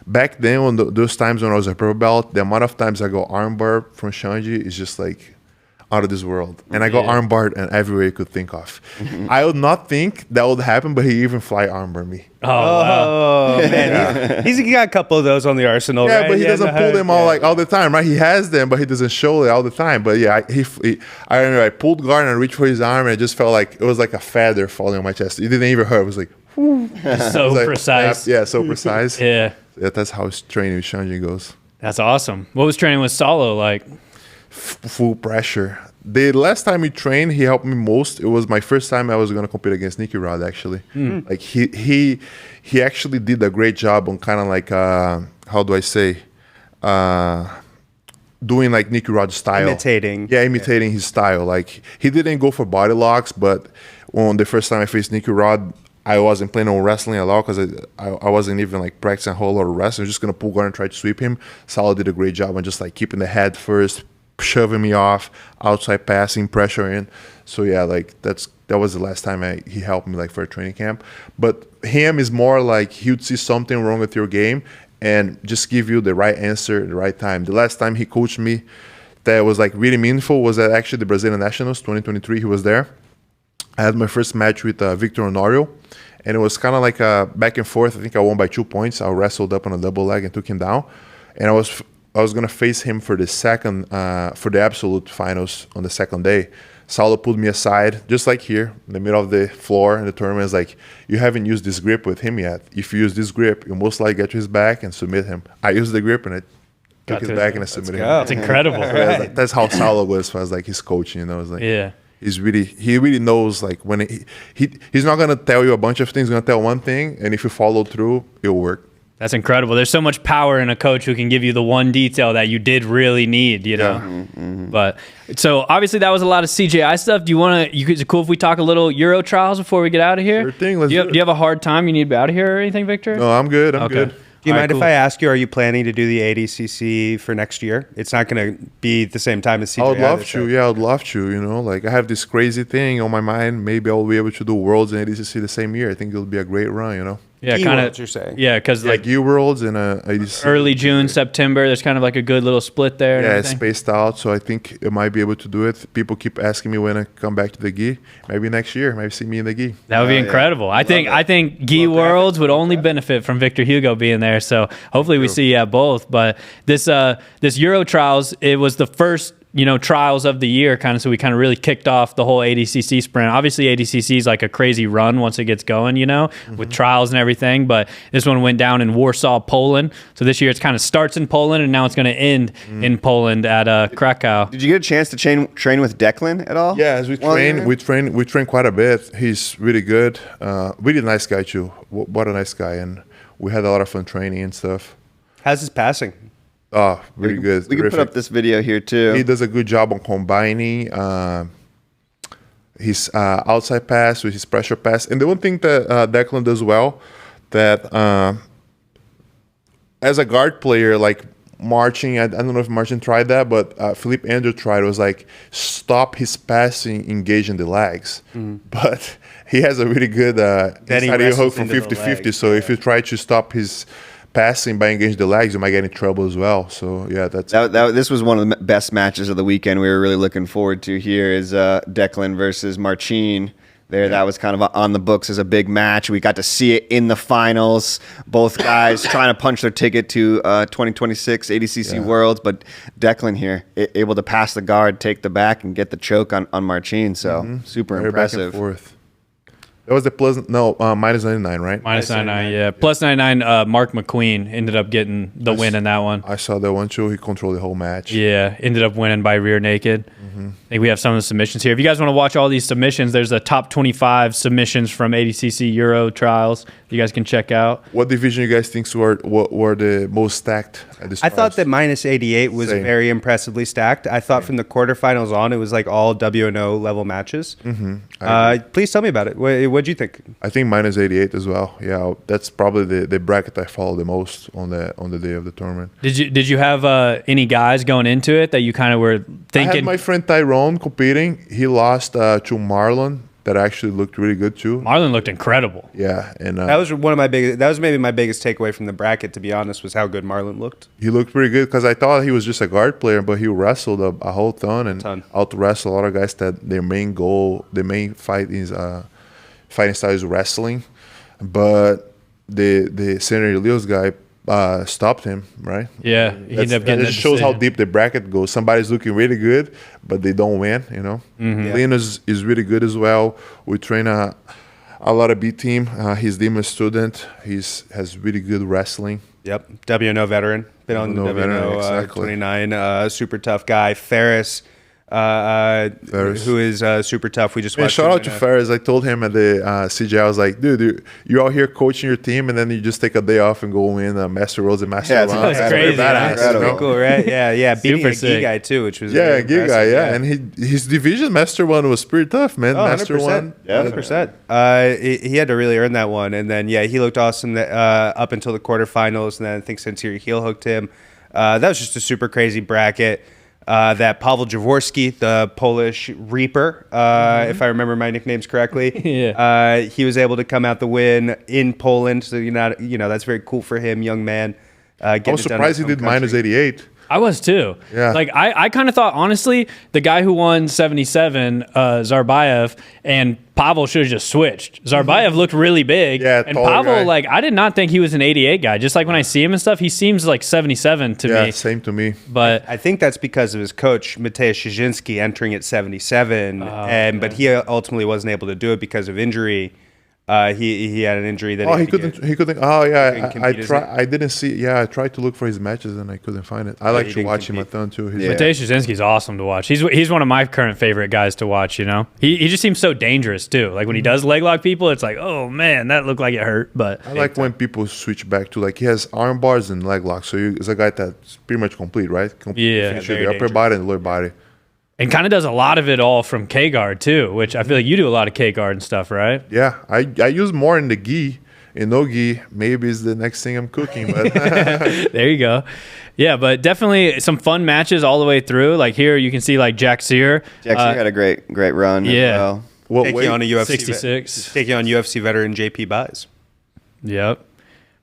Back then, on those times when I was a purple belt, the amount of times I go arm bar from Shanji is just out of this world. And I got arm barred in every way you could think of. I would not think that would happen, but he even fly arm barred me. Oh, man. He's got a couple of those on the arsenal, yeah, right? But he doesn't pull them all the time, right? He has them, but he doesn't show it all the time. But yeah, I remember I pulled guard and I reached for his arm, and it just felt like it was like a feather falling on my chest. It didn't even hurt. It was so precise. Yeah, so precise. Yeah. Yeah, that's how his training with Shanji goes. That's awesome. What was training with Saulo like? Full pressure. The last time we trained, he helped me most. It was my first time I was gonna compete against Nicky Rod actually. Like he actually did a great job on kind of like how do I say, doing like Nicky Rod style. Imitating his style. Like he didn't go for body locks, but on the first time I faced Nicky Rod, I wasn't planning on wrestling at all because I wasn't even like practicing a whole lot of wrestling. I was just gonna pull guard and try to sweep him. Saulo did a great job on just like keeping the head first, shoving me off, outside passing, pressure in. So yeah, like that was the last time he helped me like for a training camp. But him is more like he would see something wrong with your game and just give you the right answer at the right time. The last time he coached me that was like really meaningful was at actually the Brazilian Nationals 2023. He was there. I had my first match with Victor Hugo, and it was kind of like a back and forth. I think I won by 2 points. I wrestled up on a double leg and took him down. And I was gonna face him for the second for the absolute finals on the second day. Saulo pulled me aside, just like here, in the middle of the floor in the tournament. Is like, you haven't used this grip with him yet. If you use this grip, you most likely get to his back and submit him. I used the grip and I took his back and I submitted him. That's incredible. Like, that's how Saulo was as far as like his coaching. You know, it's like he really knows like when he's not gonna tell you a bunch of things. He's gonna tell one thing, and if you follow through, it'll work. That's incredible. There's so much power in a coach who can give you the one detail that you did really need, you know? But so obviously that was a lot of CJI stuff. Do you want to, is it cool if we talk a little Euro trials before we get out of here? Sure thing. Let's do you have a hard time you need to be out of here or anything, Victor? No, I'm good. I'm good. Do you mind if I ask you, are you planning to do the ADCC for next year? It's not going to be the same time as CJI. I would love to. Yeah, I would love to. You know, like I have this crazy thing on my mind. Maybe I'll be able to do Worlds and ADCC the same year. I think it'll be a great run, you know? Yeah, kind of. You're saying, yeah, because like U Worlds and ADCC. Early June, September. There's kind of like a good little split there. Yeah, it's spaced out, so I think I might be able to do it. People keep asking me when I come back to the gi. Maybe next year. Maybe see me in the gi. That would be incredible. Yeah. I think gi Worlds would only benefit from Victor Hugo being there. So hopefully we see both. But this Euro trials, it was the first trials of the year kind of, so we kind of really kicked off the whole ADCC sprint. Obviously ADCC is like a crazy run once it gets going, with trials and everything, but this one went down in Warsaw, Poland. So this year it's kind of starts in Poland and now it's going to end in Poland at Krakow. Did you get a chance to train with Declan at all? Yeah, as we train quite a bit. He's really good, really nice guy too. What a nice guy, and we had a lot of fun training and stuff. How's his passing? Oh, really good. We can put up this video here too. He does a good job on combining his outside pass with his pressure pass. And the one thing that Declan does well, that as a guard player, like Marcin, I don't know if Marcin tried that, but Philippe Andrew tried, was like stop his passing, engage in the legs. But he has a really good inside heel hook from 50-50. So if you try to stop his passing by engaging the legs, you might get in trouble as well. So yeah, this was one of the best matches of the weekend. We were really looking forward to here is Declan versus Marcin. That was kind of on the books as a big match. We got to see it in the finals. Both guys trying to punch their ticket to 2026 ADCC Worlds, but Declan here able to pass the guard, take the back, and get the choke on Marcin. So super impressive. Back and forth. That was the minus 99, right? Minus 99, yeah. Plus 99, Mark McQueen ended up getting the win in that one. I saw that one too. He controlled the whole match. Yeah, ended up winning by rear naked. I think we have some of the submissions here. If you guys want to watch all these submissions, there's a top 25 submissions from ADCC Euro trials you guys can check out. What division you guys think were the most stacked at this I thought that minus 88 was very impressively stacked. I thought from the quarterfinals on, it was like all WNO level matches. Please tell me about it. What'd you think? I think minus 88 as well. Yeah, that's probably the bracket I follow the most on the day of the tournament. Did you have any guys going into it that you kind of were thinking? I had my friend Tyrone competing. He lost to Marlon. That actually looked really good too. Marlon looked incredible. Yeah, and that was one of my biggest. That was maybe my biggest takeaway from the bracket, to be honest, was how good Marlon looked. He looked pretty good because I thought he was just a guard player, but he wrestled a whole ton and out to wrestle a lot of guys that their main goal, their main fight is fighting style is wrestling, but the Senator Leo's guy stopped him, right? Yeah, he ended up getting. It just shows how deep the bracket goes. Somebody's looking really good, but they don't win. Linus is really good as well. We train a lot of B team. He's Dima's student. Has really good wrestling. Yep, WNO veteran. Been on the WNO veteran, WNO exactly. 29. Super tough guy. Ferris, who is super tough. We just Man, watched shout him out in to a- Ferris. I told him at the CJI, I was like, dude, you're out here coaching your team, and then you just take a day off and go win Master Roads and Master Yeah, Rounds. that's That's incredible. crazy. Badass, Incredible. you know? Pretty cool, right? Yeah. Beating Super a sick. Gi guy too, which was Yeah, very Gig guy, impressive, yeah. And his division Master one was pretty tough, man. Oh, Master 100%. one. Yeah. 100%. He had to really earn that one. And then, he looked awesome up until the quarterfinals. And then I think Santiri heel hooked him. That was just a super crazy bracket. That Pavel Jaworski, the Polish Reaper, if I remember my nicknames correctly, Yeah. he was able to come out the win in Poland. So, that's very cool for him, young man. I was surprised he did minus 88. I was too. Yeah. Like I kind of thought, honestly, the guy who won 77, Zarbayev, and Pavel should have just switched. Zarbayev looked really big. Yeah, and taller Pavel, guy. like, I did not think he was an 88 guy. Just like when I see him and stuff, he seems like 77 to Yeah, me. same to me. But I think that's because of his coach, Mateusz Szynski, entering at 77. But he ultimately wasn't able to do it because of injury. He had an injury that Oh, he had to couldn't. get- He couldn't. Oh, yeah. couldn't I compete, isn't try. I didn't see. Yeah, I tried to look for his matches and I couldn't find it. I like he to didn't watch him a compete. ton too. He's Yeah. Mateusz Szynski's awesome to watch. He's one of my current favorite guys to watch. You know, he just seems so dangerous too. Like when he does leg lock people, it's like, oh man, that looked like it hurt. But I like when people switch back to, like, he has arm bars and leg locks. So he's a guy that's pretty much complete, right? Yeah. Finish Very the upper dangerous. body and the lower body. and kind of does a lot of it all from K guard too, which I feel like you do a lot of K guard and stuff, right? Yeah, I use more in the gi. In no gi, maybe it's the next thing I'm cooking. But There you go. Yeah, but definitely some fun matches all the way through. Like here, you can see like Jack Sear. Jackson had a great run. yeah. As well. what Take weight? you on a UFC 66. Take you on UFC veteran JP Buys. Yep.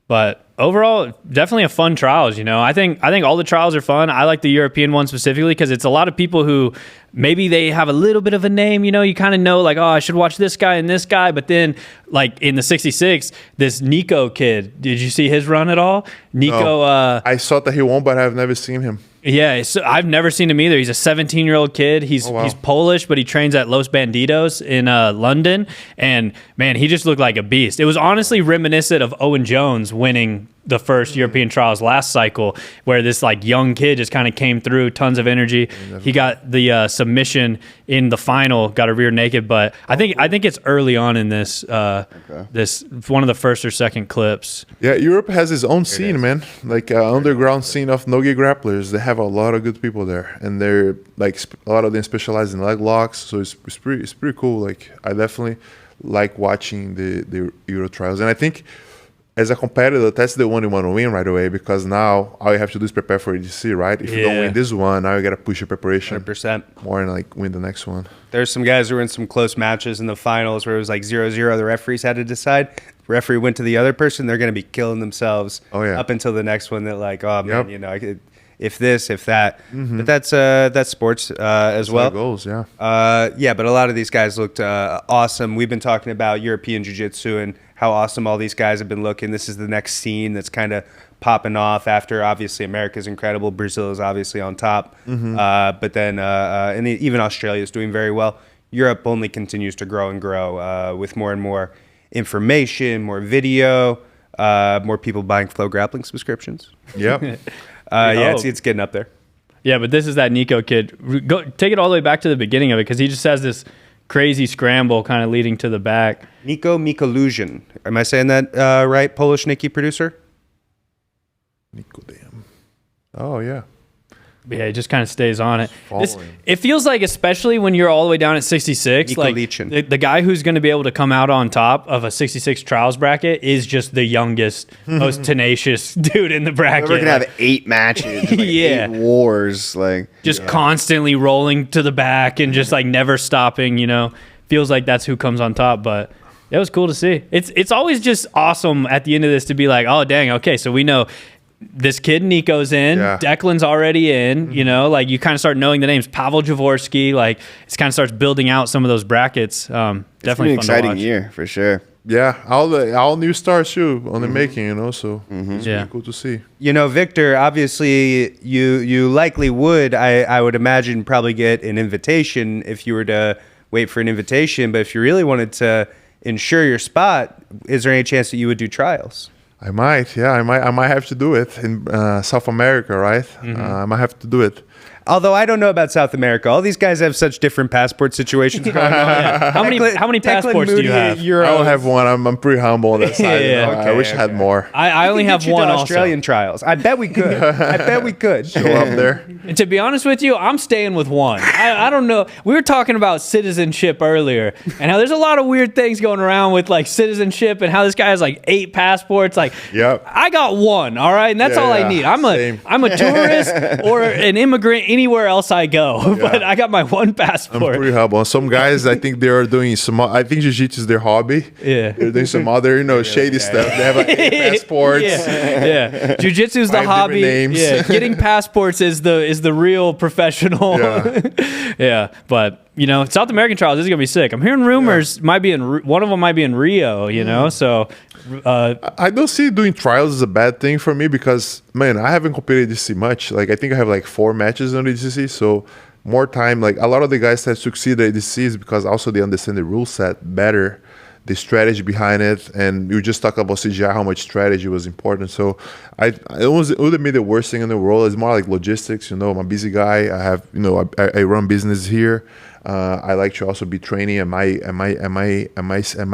But overall, definitely a fun trials. You know, I think all the trials are fun. I like the European one specifically because it's a lot of people who maybe they have a little bit of a name. You know, you kind of know like, oh, I should watch this guy and this guy. But then, like in the 66, this Nico kid. Did you see his run at all? Nico. No. I saw that he won, but I've never seen him. Yeah, so I've never seen him either. He's a 17-year-old kid. He's wow. he's Polish, but he trains at Los Bandidos in London. And man, he just looked like a beast. It was honestly reminiscent of Owen Jones winning the first European trials last cycle, where this like young kid just kind of came through, tons of energy. He got the submission in the final, got a rear naked. But I think it's early on in this this one of the first or second clips. Yeah, Europe has its own scene, man. Like underground scene of no-gi grapplers. They have a lot of good people there, and they're like a lot of them specialize in leg locks. So it's pretty cool. Like I definitely like watching the Euro trials, and I think as a competitor, that's the one you want to win right away, because now all you have to do is prepare for ADCC, right? If you don't Yeah. win this one, now you got to push your preparation 100%. more and like win the next one. There's some guys who were in some close matches in the finals where it was like 0-0. The referees had to decide. The referee went to the other person. They're going to be killing themselves Oh, yeah. up until the next one. They're like, oh, man, Yep. you know, I could, if this, if that. But that's sports as well. Well, goals, yeah. Yeah, but a lot of these guys looked awesome. We've been talking about European Jiu-Jitsu and how awesome all these guys have been looking. This is the next scene that's kind of popping off after, obviously, America's incredible. Brazil is obviously on top. But then and even Australia is doing very well. Europe only continues to grow and grow with more and more information, more video, more people buying FloGrappling subscriptions. Yep. Yeah, hope. it's getting up there. Yeah, but this is that Nico kid. Go take it all the way back to the beginning of it because he just has this crazy scramble kind of leading to the back. Nico Mikulushin. Am I saying that right? Polish Nicky producer? Nicodem. Oh, yeah. Yeah, he just kind of stays on it. following. It feels like, especially when you're all the way down at 66, Nico like Lichin. the guy who's going to be able to come out on top of a 66 trials bracket is just the youngest, most tenacious dude in the bracket. We're gonna Like, have 8 matches, like Yeah. 8 wars. Like just constantly rolling to the back and just like never stopping, you know. Feels like that's who comes on top, but it was cool to see. It's always just awesome at the end of this to be like, oh dang, okay, so we know this kid Nico's in, Yeah. Declan's already in, you know, like you kind of start knowing the names. Pavel Jaworski, like it kind of starts building out some of those brackets. it's been Definitely an fun exciting to watch. year for sure. Yeah, all new stars too on the making, you know, so it's Yeah. pretty cool to see. You know, Victor, obviously you likely would, I would imagine, probably get an invitation if you were to wait for an invitation. But if you really wanted to ensure your spot, is there any chance that you would do trials? I might, yeah, I might have to do it in South America, right? I might have to do it. Although I don't know about South America. All these guys have such different passport situations going on. How many passports do you have? I don't have one. I'm pretty humble on that side. You know? I wish I had more. I only have one. Australian trials. I bet we could. I bet we could. Show up there. And to be honest with you, I'm staying with one. I don't know. We were talking about citizenship earlier, and how there's a lot of weird things going around with like citizenship, and how this guy has like 8 passports. Like, Yep. I got one. All right, and that's all I Yeah, need. same. I'm a tourist or an immigrant anywhere else I go, but I got my one I'm passport. pretty humble. Some guys, I think they are doing some. I think jiu-jitsu is their hobby. Yeah. They're doing some other, shady stuff. They have like 8 passports. Yeah. Jiu-jitsu is the 5 different hobby. names. Yeah, getting passports is the real professional. Yeah. Yeah, but South American trials is gonna be sick. I'm hearing rumors might be one of them might be in Rio. So. I don't see doing trials as a bad thing for me because, man, I haven't competed ADCC much. Like, I think I have like 4 matches on ADCC, so more time. Like, a lot of the guys that succeed at ADCC is because also they understand the rule set better, the strategy behind it, and you just talk about CJI, how much strategy was important. So it wouldn't be the worst thing in the world. It's more like logistics. I'm a busy guy. I have, I run business here. I like to also be training at my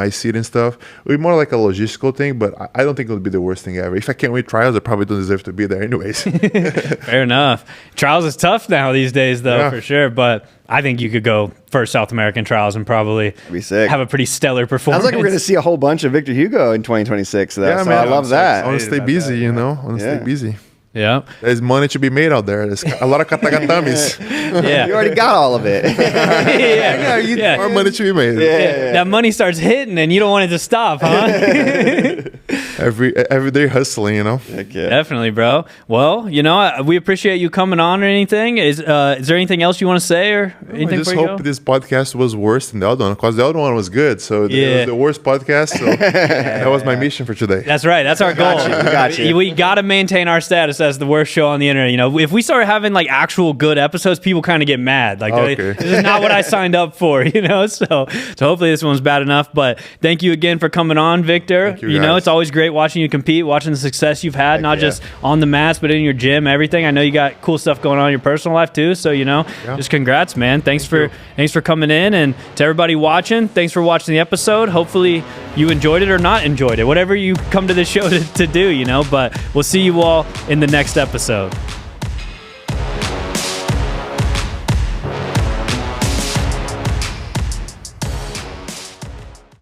seat and stuff. It would be more like a logistical thing, but I don't think it would be the worst thing ever. If I can't win trials, I probably don't deserve to be there anyways. Fair enough. Trials is tough now these days, though, for sure. But I think you could go for South American trials and probably Be sick. have a pretty stellar performance. Sounds like we're going to see a whole bunch of Victor Hugo in 2026, though. Yeah, so man, I love that. I want to stay busy, I want to Yeah. stay busy. Yeah. There's money to be made out there. There's a lot of katagatamis. Yeah. You already got all of it. Yeah. More money to be made. That money starts hitting and you don't want it to stop, huh? Every day hustling, Heck yeah. Definitely, bro. Well, we appreciate you coming on or anything. Is there anything else you want to say or anything I just before you hope go? this podcast was worse than the other one because the other one was good. So it was the worst podcast. So that was my mission for today. That's right. That's our goal. We got you. We got to maintain our status as the worst show on the internet. If we start having like actual good episodes, people kind of get mad. Like, this is not what I signed up for, So hopefully this one's bad enough. But thank you again for coming on, Victor. Thank you, guys. It's always great watching you compete, watching the success you've had, not just on the mats, but in your gym, everything. I know you got cool stuff going on in your personal life too. So, just congrats, man. Thanks for coming in, and to everybody watching, thanks for watching the episode. Hopefully you enjoyed it or not enjoyed it, whatever you come to this show to do, But we'll see you all in the next episode.